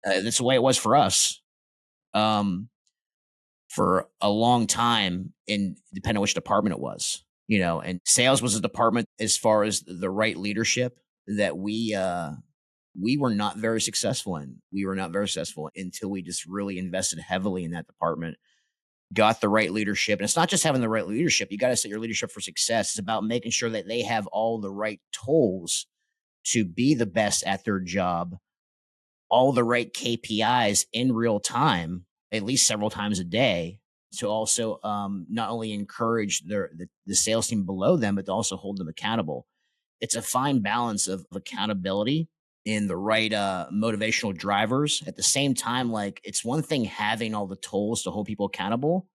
That's the way it was for us. Um, for a long time, in depending on which department it was, and sales was a department as far as the right leadership that we were not very successful in. We were not very successful until we just really invested heavily in that department, got the right leadership. And it's not just having the right leadership. You got to set your leadership for success. It's about making sure that they have all the right tools to be the best at their job, all the right KPIs in real time, at least several times a day, to also not only encourage the sales team below them, but to also hold them accountable. It's a fine balance of accountability and the right motivational drivers. At the same time, like it's one thing having all the tools to hold people accountable.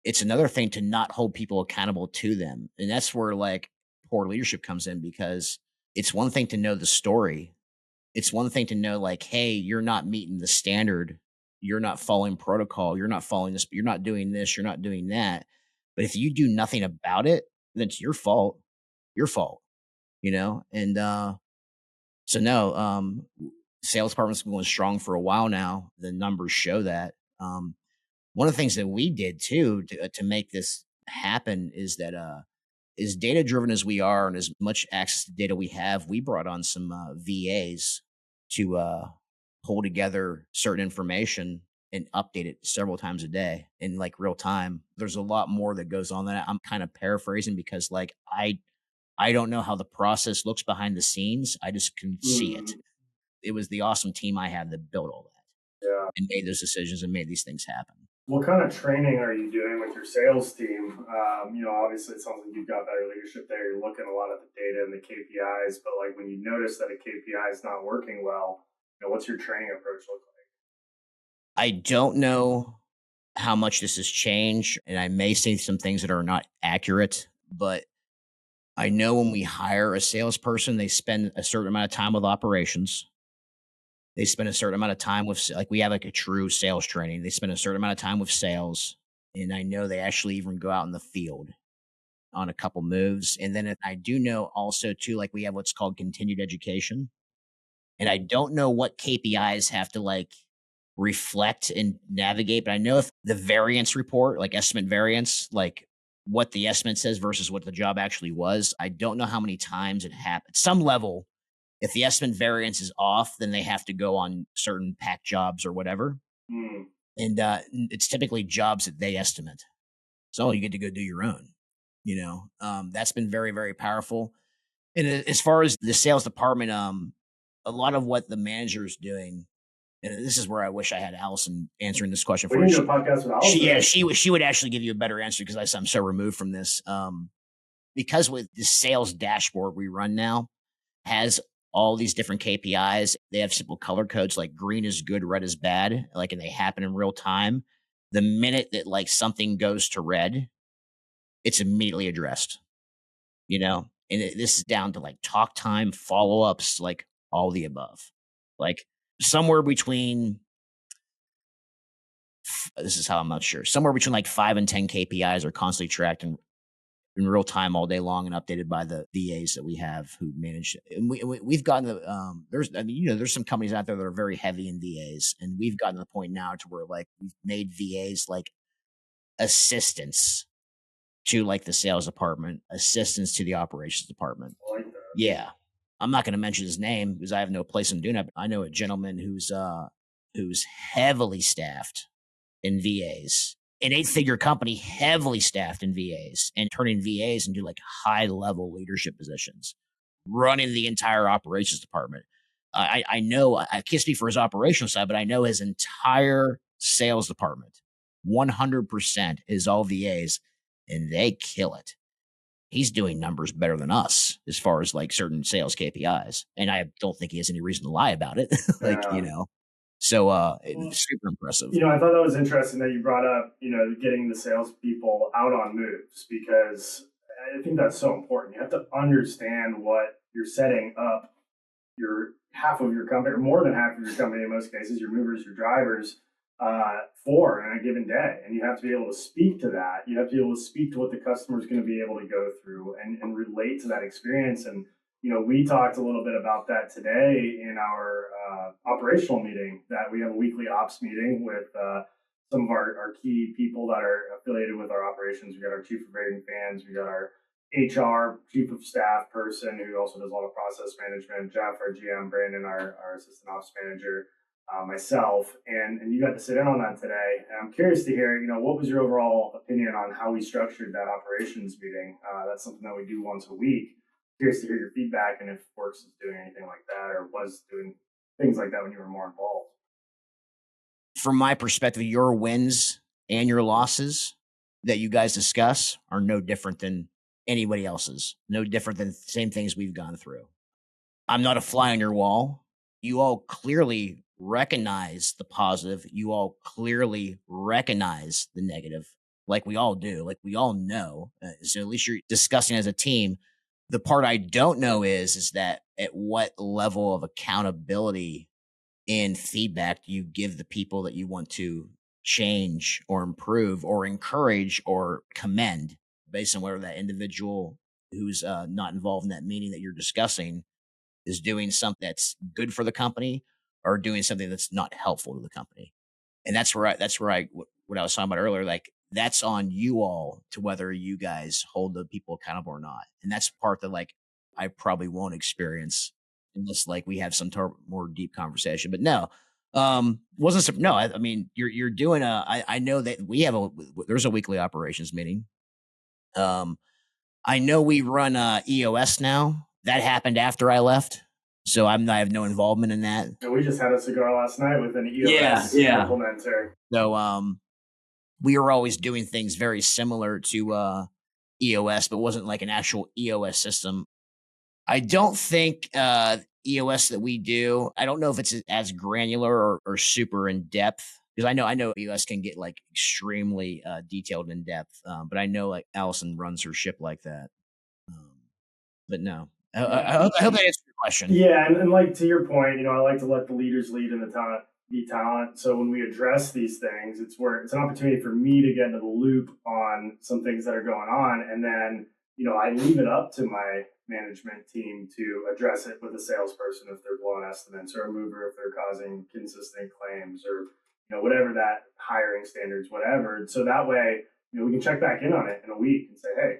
It's another thing to not hold people accountable to them. And that's where like poor leadership comes in, because it's one thing to know the story. It's one thing to know like, hey, you're not meeting the standard. You're not following protocol. You're not following this. You're not doing this. You're not doing that. But if you do nothing about it, then it's your fault. Your fault, And so no, sales department's been going strong for a while now. The numbers show that. One of the things that we did too to make this happen is that as data driven as we are and as much access to data we have, we brought on some VAs to pull together certain information and update it several times a day in like real time. There's a lot more that goes on that I'm kind of paraphrasing, because like I don't know how the process looks behind the scenes. I just can see it. Mm, It was the awesome team I had that built all that yeah. and made those decisions and made these things happen. What kind of training are you doing with your sales team? Obviously, it sounds like you've got better leadership there. You're looking a lot at the data and the KPIs, but like when you notice that a KPI is not working well, what's your training approach look like? I don't know how much this has changed, and I may say some things that are not accurate, but I know when we hire a salesperson, they spend a certain amount of time with operations. They spend a certain amount of time with, like, we have like a true sales training. They spend a certain amount of time with sales. And I know they actually even go out in the field on a couple moves. And then I do know also too, like we have what's called continued education. And I don't know what KPIs have to like reflect and navigate, but I know if the variance report, like estimate variance, like what the estimate says versus what the job actually was, I don't know how many times it happened. Some level, if the estimate variance is off, then they have to go on certain pack jobs or whatever. Mm. And it's typically jobs that they estimate. So you get to go do your own, that's been very, very powerful. And as far as the sales department, a lot of what the manager is doing, and this is where I wish I had Allison answering this question We for can you. do a podcast with She, Allison. yeah, she would actually give you a better answer, because I'm so removed from this. Because with the sales dashboard we run now has all these different KPIs. They have simple color codes like green is good, red is bad, like, and they happen in real time. The minute that like something goes to red, it's immediately addressed, this is down to like talk time, follow ups, like all the above. Like somewhere between, this is how I'm not sure, somewhere between like 5 and 10 KPIs are constantly tracked in real time all day long and updated by the VAs that we have who manage it. And we've gotten the there's some companies out there that are very heavy in VAs, and we've gotten to the point now to where like we've made VAs like assistants to like the sales department, assistants to the operations department. I like that. Yeah. I'm not going to mention his name because I have no place in doing that. But I know a gentleman who's heavily staffed in VAs, an 8-figure company heavily staffed in VAs, and turning VAs into like high level leadership positions, running the entire operations department. I know I can't speak for his operational side, but I know his entire sales department, 100% is all VAs, and they kill it. He's doing numbers better than us as far as like certain sales KPIs. And I don't think he has any reason to lie about it. like, Yeah. So Well, it's super impressive. I thought that was interesting that you brought up, getting the salespeople out on moves, because I think that's so important. You have to understand what you're setting up your half of your company, or more than half of your company in most cases, your movers, your drivers, for in a given day. And you have to be able to speak to that. You have to be able to speak to what the customer is going to be able to go through and relate to that experience. And, we talked a little bit about that today in our operational meeting, that we have a weekly ops meeting with some of our key people that are affiliated with our operations. We got our chief of rating fans, we got our HR chief of staff person who also does a lot of process management, Jeff, our GM, Brandon, our assistant ops manager, myself, and you got to sit in on that today. And I'm curious to hear, what was your overall opinion on how we structured that operations meeting? That's something that we do once a week. Curious to hear your feedback and if Works is doing anything like that or was doing things like that when you were more involved. From my perspective, your wins and your losses that you guys discuss are no different than anybody else's, no different than the same things we've gone through. I'm not a fly on your wall. You all clearly recognize the positive. You all clearly recognize the negative, like we all do, like we all know. So at least you're discussing as a team. The part I don't know is that at what level of accountability and feedback do you give the people that you want to change or improve or encourage or commend based on whether that individual who's not involved in that meeting that you're discussing is doing something that's good for the company or doing something that's not helpful to the company. And what I was talking about earlier, like that's on you all to whether you guys hold the people accountable or not. And that's part that like I probably won't experience unless like we have some more deep conversation. But no, wasn't no. I mean, you're doing I know that we have there's a weekly operations meeting. I know we run EOS now. That happened after I left, so I have no involvement in that. And we just had a cigar last night with an EOS implementer. So we were always doing things very similar to EOS, but wasn't like an actual EOS system. I don't think EOS that we do, I don't know if it's as granular or super in depth, because I know EOS can get like extremely detailed in depth, but I know like Allison runs her ship like that. But no, I hope that answers your question. Yeah, and like to your point, I like to let the leaders lead and the talent be talent. So when we address these things, it's an opportunity for me to get into the loop on some things that are going on, and then I leave it up to my management team to address it with a salesperson if they're blowing estimates, or a mover if they're causing consistent claims, or whatever that hiring standards, whatever. So that way, we can check back in on it in a week and say, hey,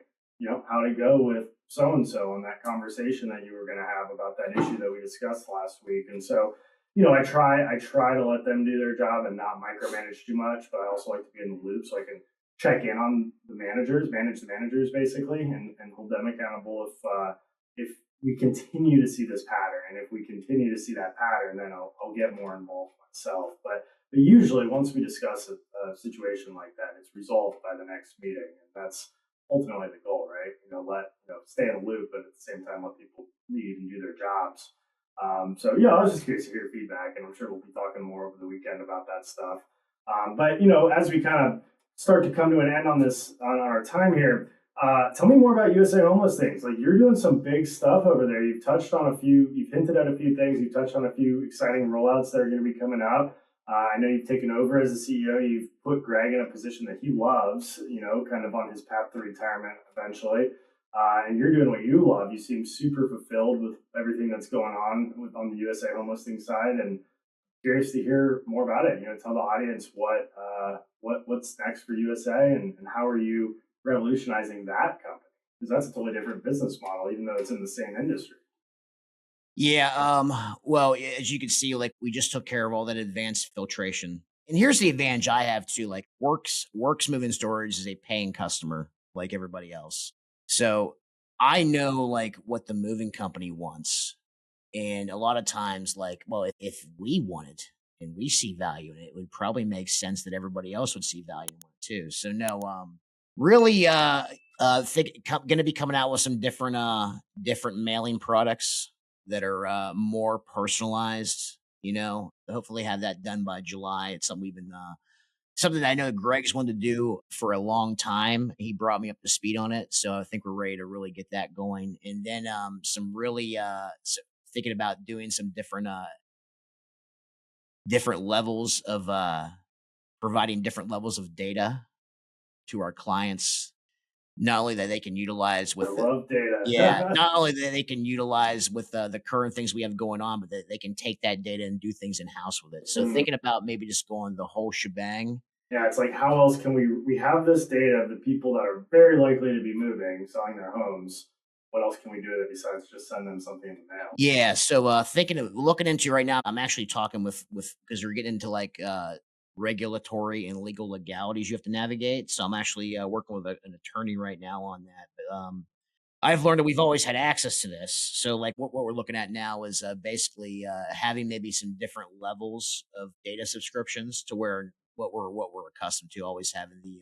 how'd it go with so and so on that conversation that you were going to have about that issue that we discussed last week. And so, I try to let them do their job and not micromanage too much, but I also like to be in the loop so I can check in on the managers, manage the managers basically, and hold them accountable if we continue to see this pattern. And if we continue to see that pattern, then I'll get more involved myself. But usually once we discuss a situation like that, it's resolved by the next meeting. And that's ultimately the goal, right? Stay in the loop, but at the same time, let people lead and do their jobs. So yeah, I was just curious to hear feedback, and I'm sure we'll be talking more over the weekend about that stuff. But as we kind of start to come to an end on our time here, tell me more about USA Homelistings. Like, you're doing some big stuff over there. You've hinted at a few things. You've touched on a few exciting rollouts that are going to be coming out. I know you've taken over as a CEO. You've put Greg in a position that he loves, kind of on his path to retirement eventually. And you're doing what you love. You seem super fulfilled with everything that's going on on the USA Homelistings side, and curious to hear more about it. Tell the audience what's next for USA, and how are you revolutionizing that company? Because that's a totally different business model, even though it's in the same industry. Yeah. Well, as you can see, like we just took care of all that advanced filtration. And here's the advantage I have too. Like Works Moving Storage is a paying customer like everybody else. So I know like what the moving company wants. And a lot of times, like, well, if we want it and we see value in it, it would probably make sense that everybody else would see value in it too. So no, really going to be coming out with some different mailing products that are more personalized. Hopefully have that done by July. It's something that I know Greg's wanted to do for a long time. He brought me up to speed on it, so I think we're ready to really get that going. And then some really thinking about doing some different levels of providing different levels of data to our clients. Not only that they can utilize I with the love yeah, data. not only that they can utilize with the current things we have going on, but that they can take that data and do things in house with it. So Mm. thinking about maybe just going the whole shebang. Yeah, it's like how else can we have this data of the people that are very likely to be moving, selling their homes. What else can we do with it besides just send them something in the mail? Yeah, so thinking of looking into right now, I'm actually talking with because we're getting into like regulatory and legal legalities you have to navigate. So I'm actually working with an attorney right now on that. But I've learned that we've always had access to this. So like what we're looking at now is basically having maybe some different levels of data subscriptions to where what we're accustomed to always having the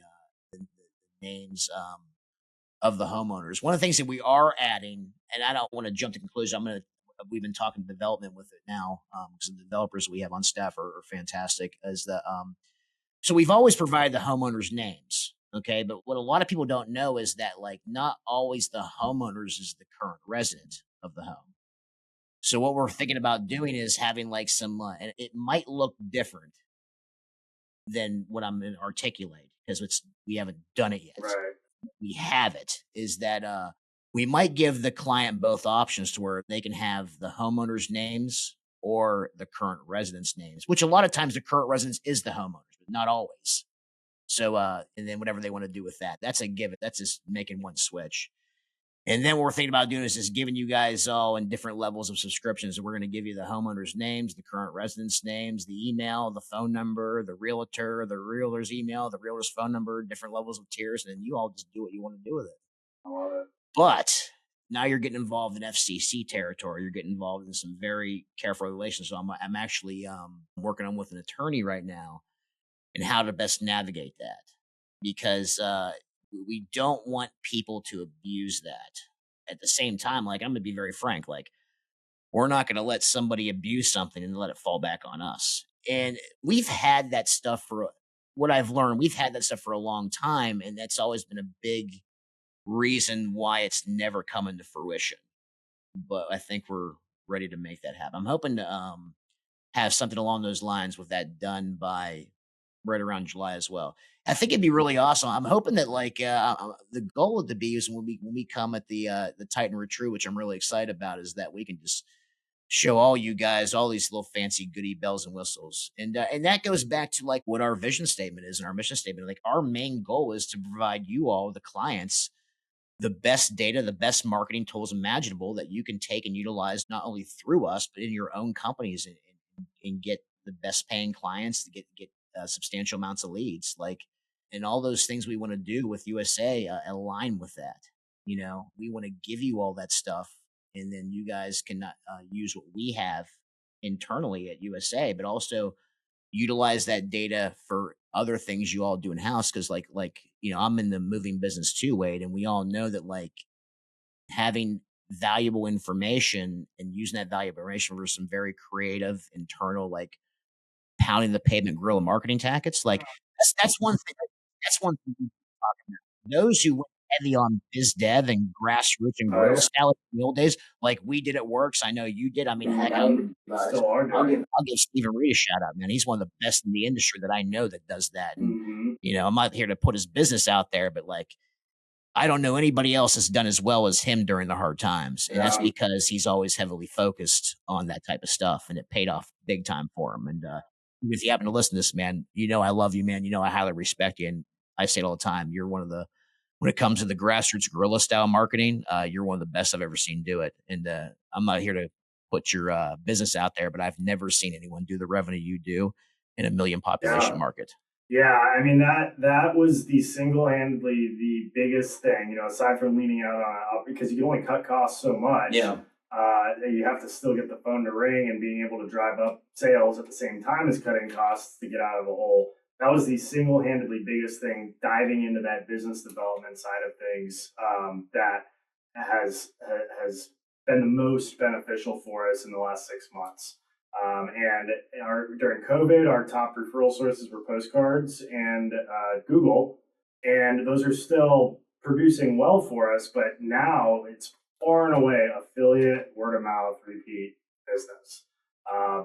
names of the homeowners. One of the things that we are adding, and I don't want to jump to conclusion. We've been talking development with it now because the developers we have on staff are fantastic. Is the so we've always provided the homeowners names. Okay. But what a lot of people don't know is that like not always the homeowners is the current resident of the home. So what we're thinking about doing is having like some, and it might look different than what I'm going to articulate because we haven't done it yet. Right. We have it is that we might give the client both options to where they can have the homeowners names or the current residents names, which a lot of times the current residence is the homeowners, but not always. So, and then whatever they want to do with that, that's a given. That's just making one switch. And then what we're thinking about doing is just giving you guys all in different levels of subscriptions. We're going to give you the homeowners' names, the current residents' names, the email, the phone number, the realtor, the realtor's email, the realtor's phone number, different levels of tiers, and then you all just do what you want to do with it. I love it. But now you're getting involved in FCC territory. You're getting involved in some very careful relations. So I'm actually working on with an attorney right now and how to best navigate that because we don't want people to abuse that. At the same time, like I'm gonna be very frank, like we're not gonna let somebody abuse something and let it fall back on us. And we've had that stuff for what I've learned, we've had that stuff for a long time, and that's always been a big reason why it's never come into fruition. But I think we're ready to make that happen. I'm hoping to have something along those lines with that done by right around July as well. I think it'd be really awesome. I'm hoping that like the goal of the B is when we come at the Titan Retreat, which I'm really excited about, is that we can just show all you guys all these little fancy goody bells and whistles, and that goes back to like what our vision statement is and our mission statement. Like our main goal is to provide you all the clients the best data, the best marketing tools imaginable that you can take and utilize not only through us, but in your own companies and get the best paying clients to get substantial amounts of leads. Like, and all those things we want to do with USA align with that. You know, we want to give you all that stuff, and then you guys can use what we have internally at USA, but also utilize that data for other things you all do in house. Cause I'm in the moving business too, Wade, and we all know that like having valuable information and using that valuable information for some very creative internal, like pounding the pavement guerrilla marketing tactics. Like that's one thing. That's one thing we talk about. Those who went heavy on biz dev and grassroots and Oh guerrilla yeah. style in the old days, like we did at Works. I know you did. I mean, heck, Still are doing it. I'll give Stephen Reed a shout out, man. He's one of the best in the industry that I know that does that. And, Hmm. I'm not here to put his business out there, but like, I don't know anybody else that's done as well as him during the hard times. And that's Yeah. because he's always heavily focused on that type of stuff. And it paid off big time for him. And if you happen to listen to this, man, I love you, man. I highly respect you. And I say it all the time. You're one of the, when it comes to the grassroots guerrilla style marketing, you're one of the best I've ever seen do it. And I'm not here to put your business out there, but I've never seen anyone do the revenue you do in a million population Yeah. market. Yeah, I mean that was the single-handedly the biggest thing, aside from leaning out on it, because you can only cut costs so much. Yeah. You have to still get the phone to ring and being able to drive up sales at the same time as cutting costs to get out of a hole. That was the single-handedly biggest thing, diving into that business development side of things, that has been the most beneficial for us in the last 6 months. And during COVID, our top referral sources were postcards and Google, and those are still producing well for us. But now it's far and away affiliate, word of mouth, repeat. business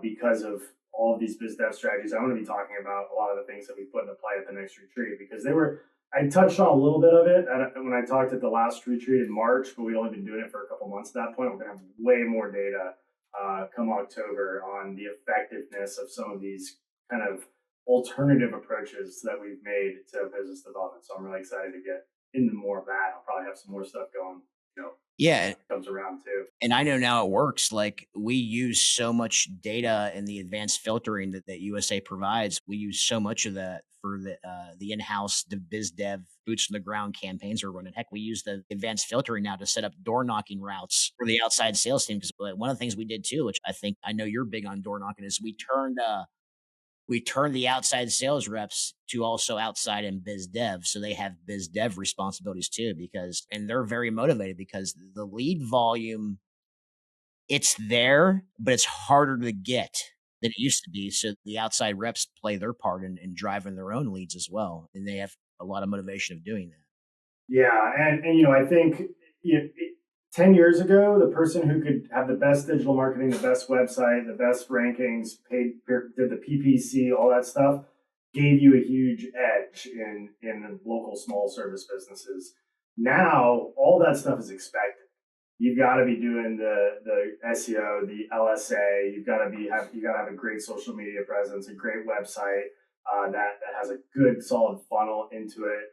because of all of these biz dev strategies. I'm going to be talking about a lot of the things that we put into play at the next retreat because I touched on a little bit of it when I talked at the last retreat in March, but we'd only been doing it for a couple months at that point. We're going to have way more data come October on the effectiveness of some of these kind of alternative approaches that we've made to business development. So I'm really excited to get into more of that. I'll probably have some more stuff going, Yeah. when it comes around too. And I know now it works. Like we use so much data and the advanced filtering that USA provides. We use so much of that for the in-house biz dev boots on the ground campaigns we're running. Heck, we use the advanced filtering now to set up door knocking routes for the outside sales team. Because one of the things we did too, which I know you're big on door knocking, is we turned the outside sales reps to also outside and biz dev. So they have biz dev responsibilities too, and they're very motivated because the lead volume, it's there, but it's harder to get than it used to be. So the outside reps play their part in driving their own leads as well. And they have a lot of motivation of doing that. Yeah, and I think 10 years ago, the person who could have the best digital marketing, the best website, the best rankings, did the PPC, all that stuff, gave you a huge edge in local small service businesses. Now, all that stuff is expected. You've got to be doing the SEO, the LSA. You got to have a great social media presence, a great website that has a good solid funnel into it.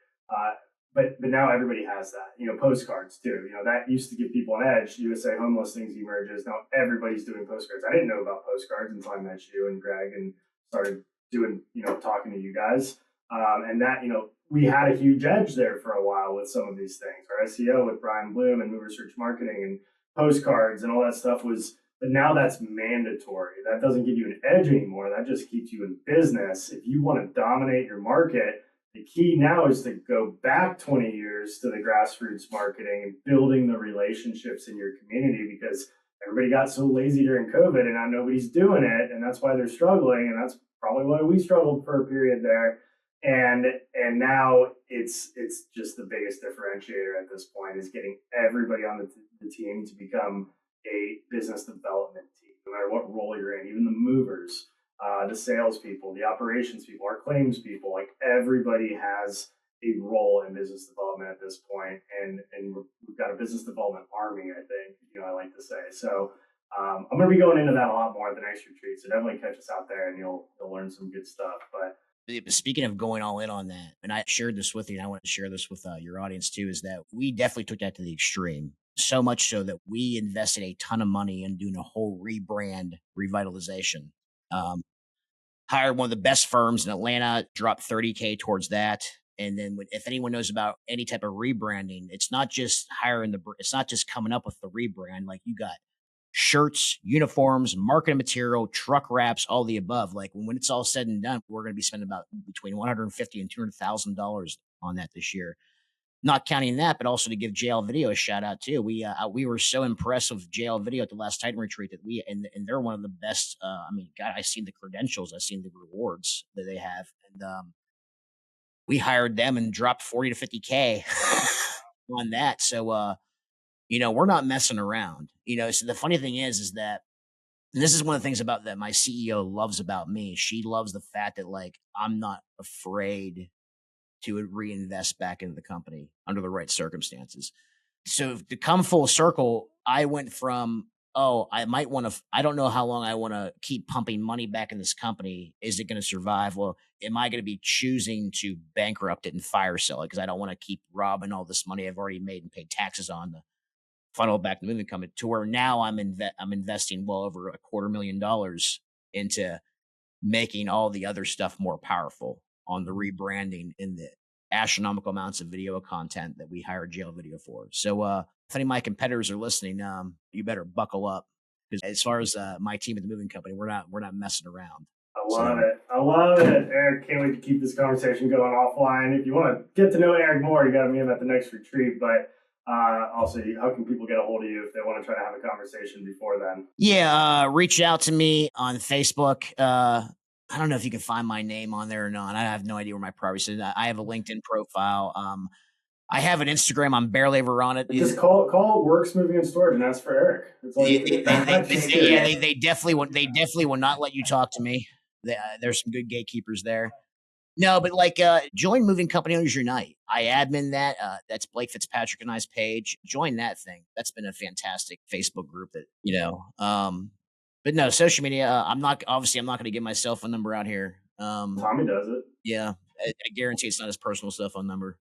But now everybody has that. Postcards too. That used to give people an edge. USA Homelistings emerges. Now everybody's doing postcards. I didn't know about postcards until I met you and Greg and started doing, talking to you guys. And that, we had a huge edge there for a while with some of these things. Our SEO with Brian Bloom and Mover Search Marketing and postcards and all that stuff but now that's mandatory. That doesn't give you an edge anymore. That just keeps you in business. If you want to dominate your market, the key now is to go back 20 years to the grassroots marketing and building the relationships in your community because everybody got so lazy during COVID and now nobody's doing it. And that's why they're struggling. And that's probably why we struggled for a period there. And now it's just the biggest differentiator at this point is getting everybody on the team to become a business development team, no matter what role you're in, even the movers, the salespeople, the operations people, our claims people, like everybody has a role in business development at this point, and we've got a business development army. I think I like to say. So I'm going to be going into that a lot more at the next retreat. So definitely catch us out there, and you'll learn some good stuff. But speaking of going all in on that, and I shared this with you, and I want to share this with your audience too, is that we definitely took that to the extreme. So much so that we invested a ton of money in doing a whole rebrand revitalization. Hired one of the best firms in Atlanta, dropped $30K towards that. And then if anyone knows about any type of rebranding, it's not just it's not just coming up with the rebrand. Like you got shirts, uniforms, marketing material, truck wraps, all the above. Like when it's all said and done, we're going to be spending about between $150,000 and $200,000 on that this year. Not counting that, but also to give JL Video a shout out too. We were so impressed with JL Video at the last Titan retreat that and they're one of the best. God, I've seen the credentials, I've seen the rewards that they have, and we hired them and dropped 40 to 50K on that. So we're not messing around. So the funny thing is that, and this is one of the things about that my CEO loves about me. She loves the fact that like I'm not afraid to reinvest back into the company under the right circumstances. So to come full circle, I went from, I don't know how long I want to keep pumping money back in this company. Is it going to survive? Well, am I going to be choosing to bankrupt it and fire sell it? Because I don't want to keep robbing all this money I've already made and paid taxes on to funnel back the moving company to where now I'm investing well over $250,000 into making all the other stuff more powerful on the rebranding and the astronomical amounts of video content that we hired JL Video for. So if any of my competitors are listening, you better buckle up because as far as my team at the moving company, we're not messing around. I love it. Eric, can't wait to keep this conversation going offline. If you want to get to know Eric more, you got to meet him at the next retreat. But also, how can people get a hold of you if they want to try to have a conversation before then? Yeah, reach out to me on Facebook. I don't know if you can find my name on there or not. I have no idea where my privacy is. I have a LinkedIn profile. I have an Instagram. I'm barely ever on it. Just call Wirks Moving and Storage and ask for Eric. They definitely will not let you talk to me. There's some good gatekeepers there. No, but like join Moving Company Owners Unite. I admin that. That's Blake Fitzpatrick and I's page. Join that thing. That's been a fantastic Facebook group that, but no, social media, I'm not going to give my cell phone number out here. Tommy does it. Yeah. I guarantee it's not his personal cell phone number.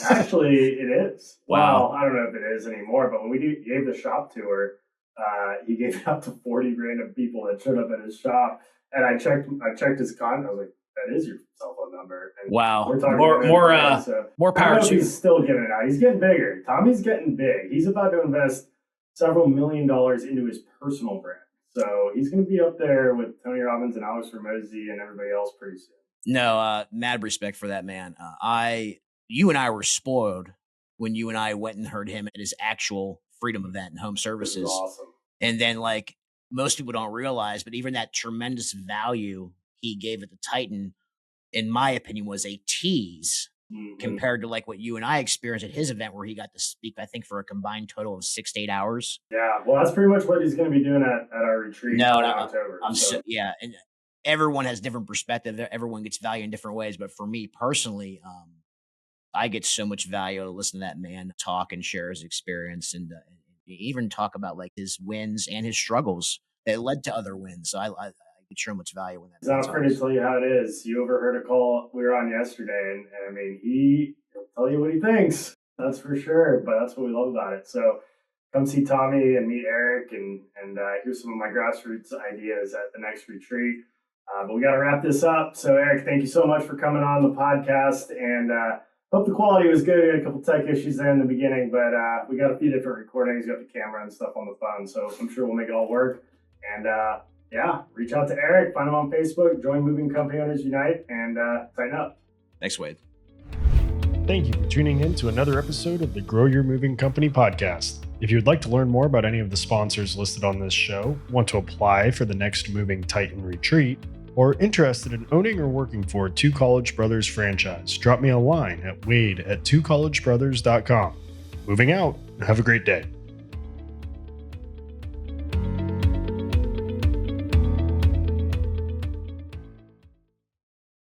Actually, it is. Wow. Well, I don't know if it is anymore, but when we gave the shop tour, he gave it up to 40 random people that showed up at his shop. And I checked his contact. I was like, that is your cell phone number. And wow. We're talking more power to he's still giving it out. He's getting bigger. Tommy's getting big. He's about to invest several $1 million into his personal brand. So he's going to be up there with Tony Robbins and Alex Ramosi and everybody else pretty soon. No, mad respect for that man. You and I were spoiled when you and I went and heard him at his actual Freedom event in Home Services. This is awesome. And then, like, most people don't realize, but even that tremendous value he gave at the Titan, in my opinion, was a tease compared to like what you and I experienced at his event, where he got to speak, I think, for a combined total of 6 to 8 hours. Yeah, well, that's pretty much what he's going to be doing at our retreat in October. And everyone has different perspective. Everyone gets value in different ways. But for me personally, I get so much value to listen to that man talk and share his experience, and even talk about like his wins and his struggles that led to other wins. So I get so much value in that. He's not afraid to tell you how it is. You overheard a call we were on yesterday, and I mean, he'll tell you what he thinks. That's for sure. But that's what we love about it. So come see Tommy and meet Eric, and here's some of my grassroots ideas at the next retreat. But we got to wrap this up. So Eric, thank you so much for coming on the podcast, and hope the quality was good. We had a couple tech issues there in the beginning, but we got a few different recordings. We got the camera and stuff on the phone, so I'm sure we'll make it all work. And reach out to Eric, find him on Facebook, join Moving Company Owners Unite, and sign up. Thanks, Wade. Thank you for tuning in to another episode of the Grow Your Moving Company podcast. If you would like to learn more about any of the sponsors listed on this show, want to apply for the next Moving Titan retreat, or interested in owning or working for Two College Brothers franchise, drop me a line at wade@twocollegebrothers.com. Moving out. Have a great day.